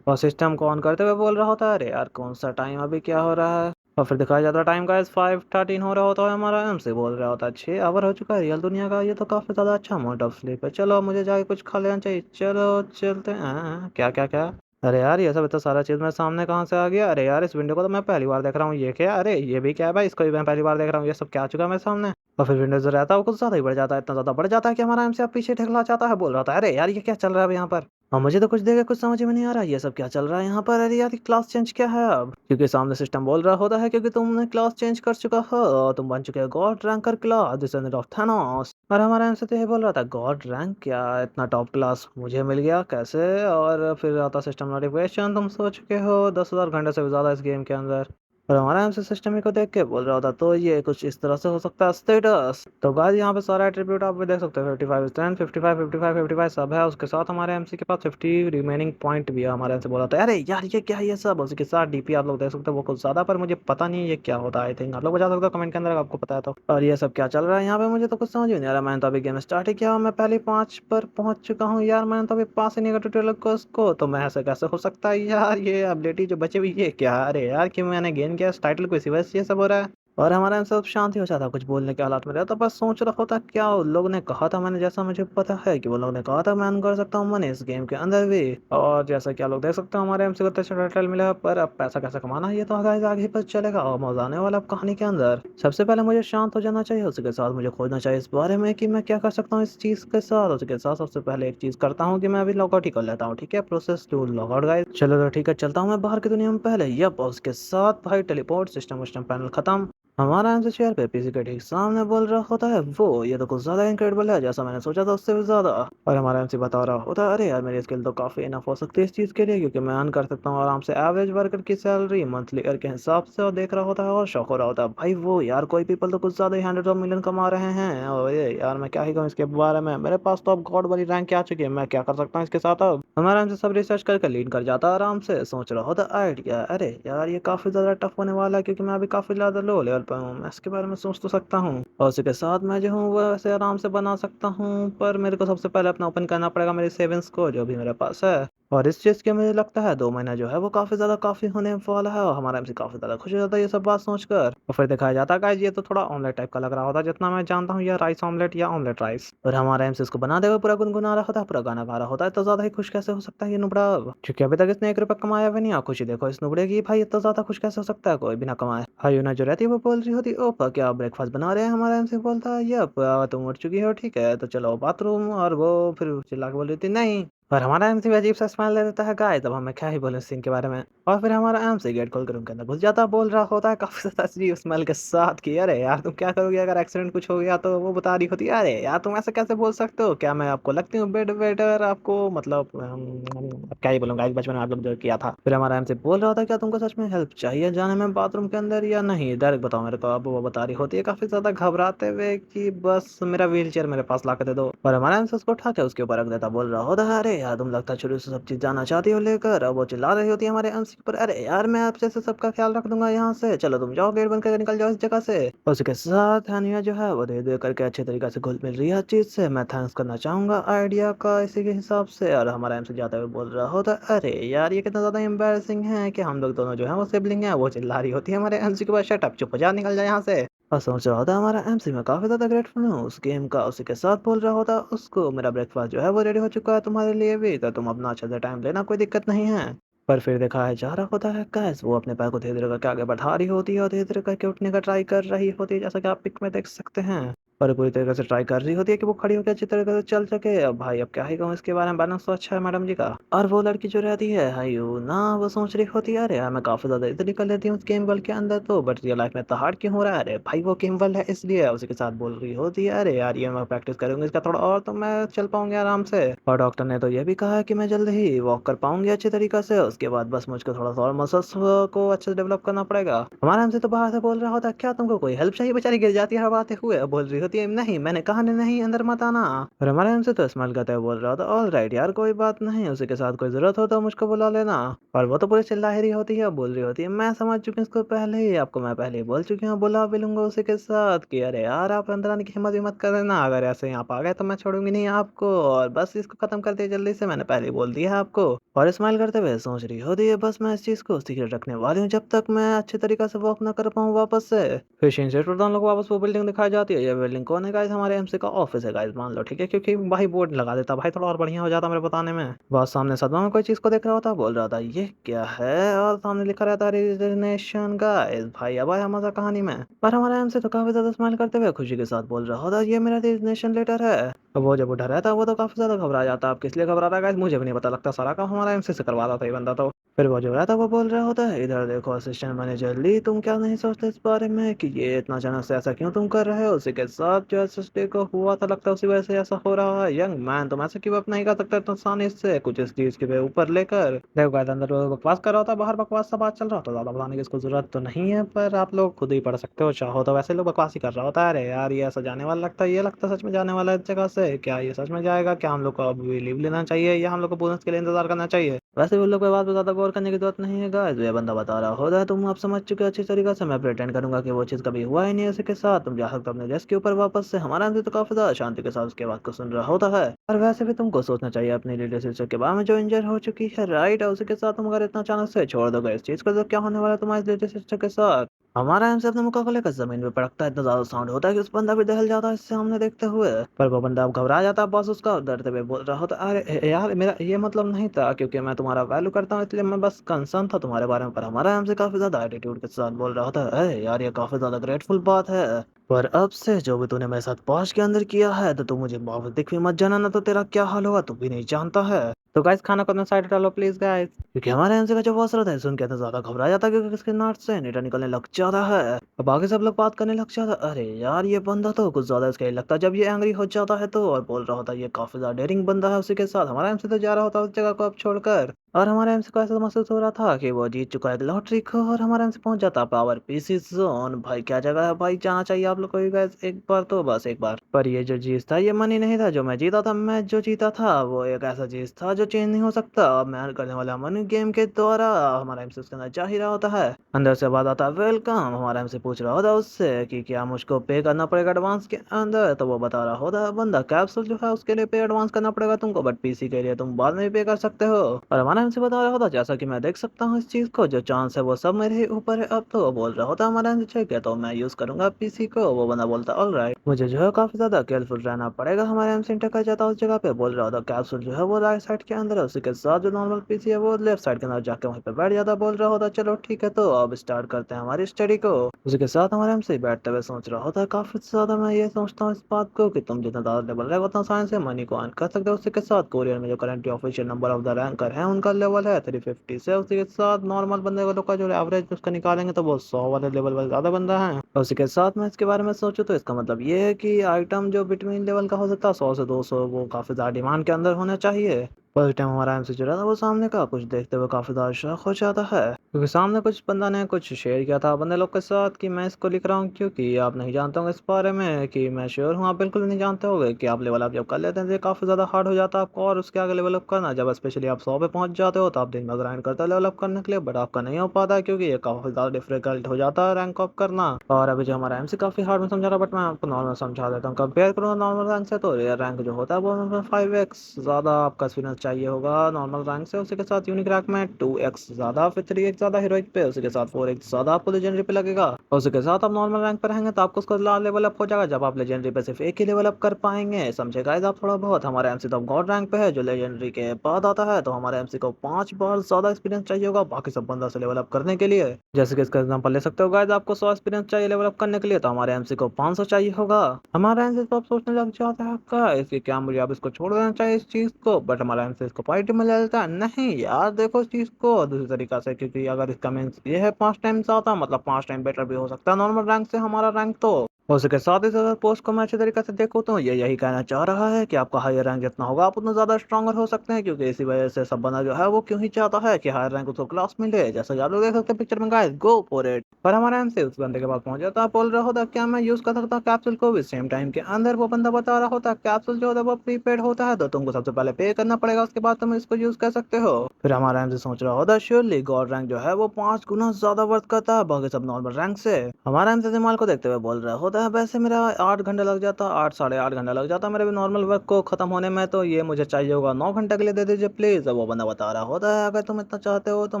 और सिस्टम को ऑन करते हुए बोल रहा होता है, अरे यार कौन सा टाइम अभी क्या हो रहा है। और फिर दिखाया जाता है टाइम का 5:13 हो रहा होता है, हमारा एमसी बोल रहा होता है 6 आवर हो चुका है रियल दुनिया का, ये तो काफी ज्यादा अच्छा अमाउंट ऑफ स्लीप है, चलो मुझे जाके कुछ खा लेना चाहिए, चलो चलते हैं। क्या क्या क्या, अरे यार ये सब इतना सारा चीज मेरे सामने कहाँ से आ गया, अरे यार इस विंडो को तो मैं पहली बार देख रहा हूँ, ये क्या, अरे ये भी क्या है भाई, इसको भी मैं पहली बार देख रहा हूँ, ये सब क्या आ चुका है मेरे सामने। और फिर विंडो जो रहता है वो कुछ ज्यादा ही बढ़ जाता है, इतना ज्यादा बढ़ जाता है कि हमारा एमसी अब पीछे ठेकला चाहता है, बोल रहा था अरे यार ये क्या चल रहा है अब यहाँ पर। और मुझे तो कुछ देर कुछ समझ में नहीं आ रहा ये सब क्या चल रहा है यहाँ पर। अरे यार क्लास चेंज क्या है अब, क्योंकि सामने सिस्टम बोल रहा होता है क्योंकि तुमने क्लास चेंज कर चुका हो और तुम बन चुके हो God ranker class descendant of Thanos. और हमारा एमसी तो ये बोल रहा था गॉड रैंक क्या, इतना टॉप क्लास मुझे मिल गया कैसे। और फिर आता सिस्टम नोटिफिकेशन, तुम सो चुके हो 10,000 घंटे से भी ज्यादा इस गेम के अंदर। और हमारा एमसी सिस्टम ही को देख के बोल रहा होता तो ये कुछ इस तरह से हो सकता है स्टेटस। तो गाइस यहाँ पे सारा एट्रीब्यूट आप भी देख सकते हो, 55 स्ट्रेंथ, 55 55 55 सब है। उसके साथ हमारे एमसी के पास 50 रिमेनिंग पॉइंट भी है। हमारे एमसी बोला था अरे यार ये क्या है ये सब। उसके साथ डीपी आप लोग देख सकते हो वो कुछ ज्यादा, पर मुझे पता नहीं ये क्या होता है। आई थिंक आप लोग बता सकते हो कमेंट के अंदर अगर आपको पता है तो। और ये सब क्या चल रहा है यहाँ पे मुझे तो कुछ समझ ही नहीं आ रहा। मैंने तो अभी गेम स्टार्ट ही किया, मैं पहले 5 पर पहुंच चुका हूँ यार, मैंने तो अभी पास ही नहीं किया ट्यूटोरियल को उसको, तो मैं ऐसे कैसे हो सकता है यार, ये एबिलिटी जो बची हुई ये क्या है। अरे यार कि मैंने गेन किया इस टाइटल को इसी वजह से ये सब हो रहा है। और हमारा सब शांति हो जाता, कुछ बोलने के हालात में रहता, बस सोच रहा होता क्या उन लोगों ने कहा था। मैंने जैसा मुझे पता है कि वो लोगों ने कहा था मैं कर सकता हूँ मनी इस गेम के अंदर भी। और जैसा कि आप लोग देख सकते हो हमारे एमसी को टाइटल मिला है, पर अब पैसा कैसे कमाना है ये तो आगे आगे ही पता चलेगा और मजा आने वाला अब कहानी के अंदर। सबसे पहले मुझे शांत हो जाना चाहिए, उसके साथ मुझे खोजना चाहिए इस बारे में कि मैं क्या कर सकता हूँ इस चीज के साथ। उसके साथ सबसे पहले एक चीज करता हूँ कि मैं अभी लॉगआउट ही कर लेता हूँ, ठीक है, प्रोसेस टू लॉगआउट गाइस। चलो तो ठीक है, चलता हूँ मैं बाहर की दुनिया में पहले। यप, उसके साथ भाई टेलीपोर्ट सिस्टम सिस्टम पैनल खत्म। हमारा आंसर चेयर पे पीसी के ठीक सामने बोल रहा होता है, वो ये तो कुछ ज्यादा इनक्रेडिबल है जैसा मैंने सोचा था उससे भी ज्यादा। और हमारा एमसी बता रहा होता है अरे यार मेरी स्किल तो काफी इनफ हो सकती है इस चीज के लिए, क्योंकि मैं अर्न कर सकता हूँ आराम से एवरेज वर्कर की सैलरी मंथली ईयर के हिसाब से। और देख रहा होता है और शौक हो रहा होता है भाई, वो यार कोई पीपल तो कुछ ज्यादा ही 100 ऑफ मिलियन कमा रहे हैं। और ये यार मैं क्या ही कहूँ इसके बारे में, मेरे पास तो अब गॉड वाली रैंक आ चुकी है, मैं क्या कर सकता हूँ इसके साथ। अब हमारा एमसी सब रिसर्च करके लीड कर जाता है आराम से, सोच रहा होता आइडिया अरे यार ये काफी ज्यादा टफ होने वाला है, क्योंकि मैं अभी काफी ज्यादा लो लेवल पर हूँ, मैं इसके बारे में सोच तो सकता हूँ। और उसके साथ मैं जो हूँ वो वैसे आराम से बना सकता हूँ, पर मेरे को सबसे पहले अपना ओपन करना पड़ेगा मेरी सेविंग्स को जो भी मेरे पास है। और इस चीज के मुझे लगता है 2 महीना जो है वो काफी ज्यादा काफी होने वाला है। और हमारा एमसी काफी ज्यादा खुश हो जाता है ये सब बात सोचकर। और फिर दिखाया जाता है गाइस ये तो थोड़ा ऑमलेट टाइप का लग रहा होता है, जितना मैं जानता हूँ ये राइस ऑमलेट या ऑमलेट राइस। और हमारा एमसी इसको बनाते हुए पूरा गुनगुना रहा होता है, पूरा गाना गा रहा होता है। तो ज्यादा ही खुश कैसे हो सकता है ये नुबड़ा, क्योंकि अभी तक इसने 1 रुपया कमाया भी नहीं। और खुशी देखो इस नुबड़े की, भाई इतना ज्यादा खुश कैसे हो सकता है कोई बिना कमाए। हायूना जो रहती है वो बोल रही होती, ओपा क्या ब्रेकफास्ट बना रहे हैं। हमारा एमसी बोलता है यप तुम उठ चुकी हो, ठीक है तो चलो बाथरूम। और वो फिर चिल्ला के बोल रही थी नहीं। और हमारा एमसी भी अजीब सा स्माइल दे देता है गाइस। अब हमें क्या ही बोले इस सीन के बारे में। और फिर हमारा एमसी गेट खोल कर रूम के अंदर घुस जाता, बोल रहा होता है काफी ज्यादा अजीब स्मेल के साथ कि अरे यार तुम क्या करोगे अगर एक्सीडेंट कुछ हो गया तो। वो बता रही होती है अरे यार तुम ऐसे कैसे बोल सकते हो, क्या मैं आपको लगती हूँ बेड वेटर आपको, मतलब अब क्या ही बोलूंगा इस बचपन में आप लोग जो किया था। फिर हमारा एमसी बोल रहा होता है क्या तुमको सच में हेल्प चाहिए जाने में बाथरूम के अंदर या नहीं, डायरेक्ट बताओ मेरे को। अब वो बता रही होती है काफी ज्यादा घबराते हुए कि बस मेरा व्हील चेयर मेरे पास ला के दे दो। और हमारा एमसी उसको उठा के उसके ऊपर रख देता, बोल रहा होता है अरे यार तुम लगता है शुरू से सब चीज जाना चाहती हो लेकर। अब वो चिल्ला रही होती है हमारे एमसी पर, अरे यार मैं आप जैसे सबका ख्याल रख दूंगा यहाँ से, चलो तुम जाओ गेट बंद करके निकल जाओ इस जगह से। और उसके साथ हानिया जो है वो धीरे धीरे करके अच्छे तरीके से घुल मिल रही है हर चीज से। मैं थैंक्स करना चाहूंगा आइडिया का इसी के हिसाब से। और हमारा एमसी जाते हुए बोल रहा होता है अरे यार ये कितना ज्यादा एम्बेरसिंग है कि हम लोग दोनों जो है वो सिबलिंग है। वो चिल्ला रही होती है हमारे एमसी के पास, शट अप चुप हो जा निकल जाए यहाँ से। और सोच रहा होता हमारा एमसी में काफी ज्यादा ग्रेटफुल हूँ उस गेम का। उसी के साथ बोल रहा होता उसको मेरा ब्रेकफास्ट जो है वो रेडी हो चुका है तुम्हारे लिए भी, तो तुम अपना अच्छे से टाइम लेना, कोई दिक्कत नहीं है। पर फिर दिखाया जा रहा होता है गैस वो अपने पैर को धीरे धीरे करके आगे बढ़ा रही होती है और धीरे धीरे करके उठने का ट्राई कर रही होती है, जैसा कि आप पिक में देख सकते हैं। और पूरी तरीके से ट्राई कर रही होती है कि वो खड़ी होकर अच्छी तरीके से चल सके। अब भाई अब क्या ही कहूँ इसके बारे में, बैलेंस तो अच्छा है मैडम जी का। और वो लड़की जो रहती है हायू ना, वो सोच रही होती है अरे यार मैं काफी ज्यादा इजीली कर लेती हूँ उस गेम वर्ल्ड के अंदर तो, बट रियल लाइफ में इतना हार्ड क्यों हो रहा है। अरे भाई वो गेम वर्ल्ड है इसलिए। उसी के साथ बोल रही होती है अरे यार ये मैं प्रैक्टिस करूंगी इसका थोड़ा और तो मैं चल पाऊंगी आराम से। और डॉक्टर ने तो ये भी कहा है कि मैं जल्द ही वॉक कर पाऊंगी अच्छी तरीके से। उसके बाद बस मुझको थोड़ा सा और मसल्स को अच्छे से डेवलप करना पड़ेगा। हमारा हमसे तो बाहर से बोल रहा होता है क्या तुमको कोई हेल्प चाहिए, बेचारी गिर जाती है हवाते हुए। बोल रही होती है नहीं मैंने कहा नहीं अंदर मत आना। और हमारे हमसे तो स्माइल करते हुए बोल रहा होता ऑल राइट यार कोई बात नहीं, उसी के साथ कोई जरूरत हो तो मुझको बुला लेना। और वो तो पूरी चिल्ला ही रही होती है, बोल रही होती है मैं समझ चुकी हूँ इसको पहले ही, आपको मैं पहले ही बोल चुकी हूँ, बुला भी लूंगा उसी के साथ कि अरे यार आप अंदर आने की हिम्मत भी मत कर देना, अगर ऐसे यहाँ आ गए तो मैं छोड़ूंगी नहीं आपको। और बस इसको खत्म कर दिया जल्दी से, मैंने पहले ही बोल दिया है आपको। और स्माइल करते हुए सोच रही होती है बस मैं इस चीज को सीक्रेट रखने वाली हूँ जब तक मैं अच्छे तरीके से वॉक ना कर पाऊँ वापस से। फिर शीन सेट पर लोग वापस वो बिल्डिंग दिखाई जाती है। ये बिल्डिंग कौन है गाइस, हमारे एमसी का ऑफिस है गाइस मान लो, ठीक है क्योंकि भाई बोर्ड लगा देता भाई थोड़ा और बढ़िया हो जाता मेरे बताने में। बस सामने सदमा में कोई चीज को देख रहा होता, बोल रहा था ये क्या है, और सामने लिखा रहता रेजिग्नेशन गाइस। भाई अब आया मजा कहानी में। पर हमारा एमसी तो काफी ज्यादा स्माइल करते हुए खुशी के साथ बोल रहा होता ये मेरा रेजिग्नेशन लेटर है। अब वो जब उठा रहता है वो तो काफी ज्यादा घबरा जाता है। अब किस लिए घबरा रहा है गाइस मुझे भी नहीं पता, लगता सारा काम हमारा एमसी से करवा रहा था ये बंदा तो। फिर वो जो रहता है वो बोल रहा होता है इधर देखो असिस्टेंट मैनेजर ली, तुम क्या नहीं सोचते इस बारे में कि ये इतना अचानक से ऐसा क्यों तुम कर रहे हो। उसी के साथ जो एसएसडी को हुआ था लगता है उसी वजह से ऐसा हो रहा है। यंग मैन तुम ऐसे क्यों नहीं कर सकते इतना आसानी से कुछ इस चीज के ऊपर लेकर। देखो गाइस अंदर वो बकवास कर रहा होता, बाहर बकवास सा बात चल रहा होता, ज्यादा बताने की इसको जरूरत तो नहीं है, पर आप लोग खुद ही पढ़ सकते हो चाहो तो। वैसे लोग बकवास ही कर रहा होता है, अरे यार ये ऐसा जाने वाला लगता है, ये लगता है सच में जाने वाला है इस जगह से, क्या ये सच में जाएगा, क्या हम लोग को अभी लीव लेना चाहिए या हम लोग को बोनस के लिए इंतजार करना चाहिए। वैसे भी लोग पे बात पे ज्यादा गौर करने की जरूरत नहीं है गाइस, ये बंदा बता रहा होता है तुम आप समझ चुके हो अच्छी तरीके से, मैं प्रिटेंड करूंगा कि वो चीज कभी हुआ ही नहीं। इसके साथ तुम जा सकते हो अपने डेस्क के ऊपर वापस से। हमारा आंसर तो काफी ज्यादा शांति के साथ उसके बात को सुन रहा होता है। और वैसे भी तुमको सोचना चाहिए अपनी रिलेशनशिप के बारे में जो इंजर हो चुकी है राइट, और उसके साथ तुम अगर इतना अचानक से छोड़ दोगे इस चीज को तो क्या होने वाला है तुम्हारी रिलेशनशिप के साथ। हमारा एमसी अपने मुक्का को लेकर जमीन पे पड़कता है, इतना ज्यादा साउंड होता है कि उस बंदा भी दहल जाता है इससे सामने देखते हुए। पर वो बंदा अब घबरा जाता है, बॉस उसका डरते हुए बोल रहा होता अरे यार मेरा ये मतलब नहीं था, क्योंकि मैं तुम्हारा वैल्यू करता हूँ इसलिए मैं बस कंसर्न था तुम्हारे बारे में। पर हमारा एमसी काफी ज्यादा एटीट्यूड के साथ बोल रहा होता है अरे यार ये काफी ज्यादा ग्रेटफुल बात है, पर अब से जो भी तूने मेरे साथ पहुंच के अंदर किया है तो तू मुझे वापस दिख भी मत जाना, ना तो तेरा क्या हाल होगा तू भी नहीं जानता है। तो गाइस खाना को अपना साइड डालो प्लीज गाइस, क्योंकि हमारे एमसी का जो बॉस रहता है सुन के तो ज्यादा घबरा जाता है क्योंकि उसके नाट से नीटा निकलने लग जाता है। अब आगे सब लोग बात करने लग जाता है अरे यार ये बंदा तो कुछ ज्यादा इसका ही लगता है जब ये एंग्री हो जाता है तो। और बोल रहा होता है ये काफी ज्यादा डेयरिंग बंदा है। उसी के साथ हमारा एमसी तो जा रहा होता है उस जगह को अब छोड़कर। और हमारे एमसी को ऐसा महसूस हो रहा था कि वो जीत चुका है लॉटरी को। और हमारा एमसी पहुंच जाता पावर पीसी जोन। भाई क्या जगह है भाई, जाना चाहिए आप लोग को भी guys, एक बार तो बस एक बार। पर ये जो जीत था ये मनी नहीं था जो मैं जीता था, मैच जो जीता था वो एक ऐसा चीज था जो चेंज नहीं हो सकता। अब मैं करने वाला मनी गेम के द्वारा हमारा एमसी उसके अंदर जा ही रहा होता है। अंदर से बात आता वेलकम, हमारा एमसी पूछ रहा होता उससे कि क्या मुझको पे करना पड़ेगा एडवांस के अंदर। तो वो बता रहा होता बंदा कैप्सूल जो है उसके लिए पे एडवांस करना पड़ेगा तुमको, बट पीसी के लिए तुम बाद में भी पे कर सकते हो। और हमारा एमसी बता रहा होता जैसा कि मैं देख सकता हूँ इस चीज को, जो चांस है वो सब मेरे ही ऊपर है। अब तो वो बोल रहा होता हमारा एमसी ठीक है तो मैं यूज करूंगा पीसी को। वो बंदा बोलता ऑलराइट, मुझे जो है काफी ज्यादा केयरफुल रहना पड़ेगा। हमारा एमसी इंटर कर जाता उस जगह पे। बोल रहा होता कैप्सूल जो है वो राइट साइड के अंदर है, उसी के साथ जो नॉर्मल पीसी है वो लेफ्ट साइड के अंदर जाके वहीं पे बैठ जाता। बोल रहा होता चलो ठीक है तो अब स्टार्ट करते हैं हमारी स्टडी को। उसी के साथ हमारे एमसी बैठते हुए सोच रहा होता है काफी ज्यादा मैं ये सोचता हूँ इस बात को कि तुम जितना ज्यादा लेवल रहेगा उतना साइंस से मनी को अर्न कर सकते हो। उसी के साथ कोरियर में जो currently official number of the ranker है उनका लेवल है 350 से। उसी के साथ नॉर्मल बंदे को लोग का जो एवरेज उसका निकालेंगे तो वो 100 वाले लेवल वाले ज्यादा बंदा है। और उसी के साथ मैं इसके बारे में सोचूं तो इसका मतलब ये है कि आइटम जो बिटवीन लेवल का हो सकता है 100 से 200 वो काफी ज्यादा डिमांड के अंदर होना चाहिए। पर टाइम हमारा एमसी जो रहा था वो सामने का कुछ देखते हुए काफी ज्यादा शौक हो जाता है, क्योंकि सामने कुछ बंदा ने कुछ शेयर किया था बंदे लोग के साथ कि मैं इसको लिख रहा हूँ क्योंकि आप नहीं जानते होंगे इस बारे में। कि मैं श्योर हूँ आप बिल्कुल नहीं जानते होंगे कि आप लेवल अप जब कर लेते हैं तो ये काफी ज्यादा हार्ड हो जाता है आपको और उसके आगे लेवल अप करना। जब स्पेशली आप 100 पे पहुंच जाते हो तो आप दिन भर ग्राइंड करते हो लेवल अप करने के लिए, बट आपका नहीं हो पाता क्योंकि ये काफी ज्यादा डिफिकल्ट हो जाता है रैंक अप करना। और अभी जो हमारा एमसी काफी हार्ड में समझा रहा, बट मैं आपको नॉर्मल समझा देता हूँ। कंपेयर करूँ नॉर्मल रैंक से तो रेयर रैंक जो होता है वो 5x ज्यादा आपका एक्सपीरियंस चाहिए होगा नॉर्मल रैंक से। उसी के साथ यूनिक रैंक में 2x ज्यादा, फिर 3x ज्यादा हीरोइक पे, उसी के साथ 4x ज्यादा आपको लेजेंडरी पे लगेगा। और उसी के साथ आप नॉर्मल रैंक पर रहेंगे तो आपको उसका लेवल अप हो जाएगा जब आप लेजेंडरी पे सिर्फ एक ही लेवल अप कर पाएंगे। समझे गाइस आप थोड़ा बहुत। हमारा एमसी तो गॉड रैंक पे है जो लेजेंडरी के बाद आता है, तो हमारे एमसी को 5 बार ज्यादा एक्सपीरियंस चाहिए होगा बाकी सब बंदा से लेवल अप करने के लिए। जैसे कि इसका एग्जांपल ले सकते हो गाइस, आपको 100 एक्सपीरियंस चाहिए लेवल अप करने के लिए तो हमारे एमसी को 500 चाहिए होगा। हमारा एमसी तो आप सोचने लग जाता है का इसकी क्या मुझे अब इसको छोड़ देना चाहिए इस चीज को, बट हमारा एमसी इसको पार्टी में ले लेता है। नहीं यार देखो इस चीज को दूसरी तरीका से, क्योंकि अगर इसका मीन्स ये है 5 टाइम ज्यादा मतलब 5 टाइम बेटर भी हो सकता है नॉर्मल रैंक से हमारा रैंक। तो उसके साथ ही अगर पोस्ट को मैं अच्छे तरीके से देखो तो ये यही कहना चाह रहा है कि आपका हायर रैंक जितना होगा आप उतना ज्यादा स्ट्रॉन्गर हो सकते हैं, क्योंकि इसी वजह से सब बंदा जो है वो क्यों ही चाहता है कि हायर रैंक उसको क्लास मिले। जैसा कि आप लोग देख सकते हैं पिक्चर में गाइस, गो फॉर इट। पर हमारा एमसी उस बंदे के पास पहुंच जाता है, बोल रहा होता क्या मैं यूज कर सकता हूँ कैप्सूल को भी सेम टाइम के अंदर। वो बंदा बता रहा होता कैप्सूल जो होता है वो प्रीपेड होता है तो तुमको सबसे पहले पे करना पड़ेगा, उसके बाद तुम इसको यूज कर सकते हो। फिर हमारा एमसी सोच रहा होता श्योरली गॉड रैंक जो है वो 5 गुना ज्यादा वर्थ करता है बाकी सब नॉर्मल रैंक से। हमारा एमसी जमाल को देखते हुए बोल रहा होता है वैसे मेरा 8 घंटे लग जाता, 8 साढ़े 8 घंटा लग जाता मेरे भी नॉर्मल वर्क को खत्म होने में, तो ये मुझे चाहिए होगा 9 घंटे के लिए दे दीजिए प्लीज। अब वो बंदा बता रहा होता है अगर तुम इतना चाहते हो तो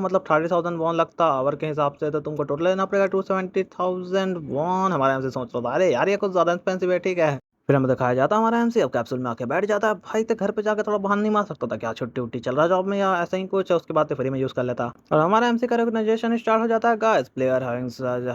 मतलब 30,000 वॉन लगता आवर के हिसाब से, तो तुमको टोटल लेना पड़ेगा 270,000 वॉन। हमारा एमसी सोच रहा था अरे यार ये कुछ ज्यादा एक्सपेंसिव है ठीक है। फिर हमें दिखाया जाता है हमारा एमसी अब कैप्सूल में आके बैठ जाता है। भाई तो घर पे जाके थोड़ा बहाना नहीं मार सकता था क्या छुट्टी उट्टी चल रहा है जॉब में या ऐसा ही कुछ, उसके बाद तो फ्री में यूज कर लेता। और हमारा एमसी का रिकॉग्नाइजेशन स्टार्ट हो जाता है गाइस। प्लेयर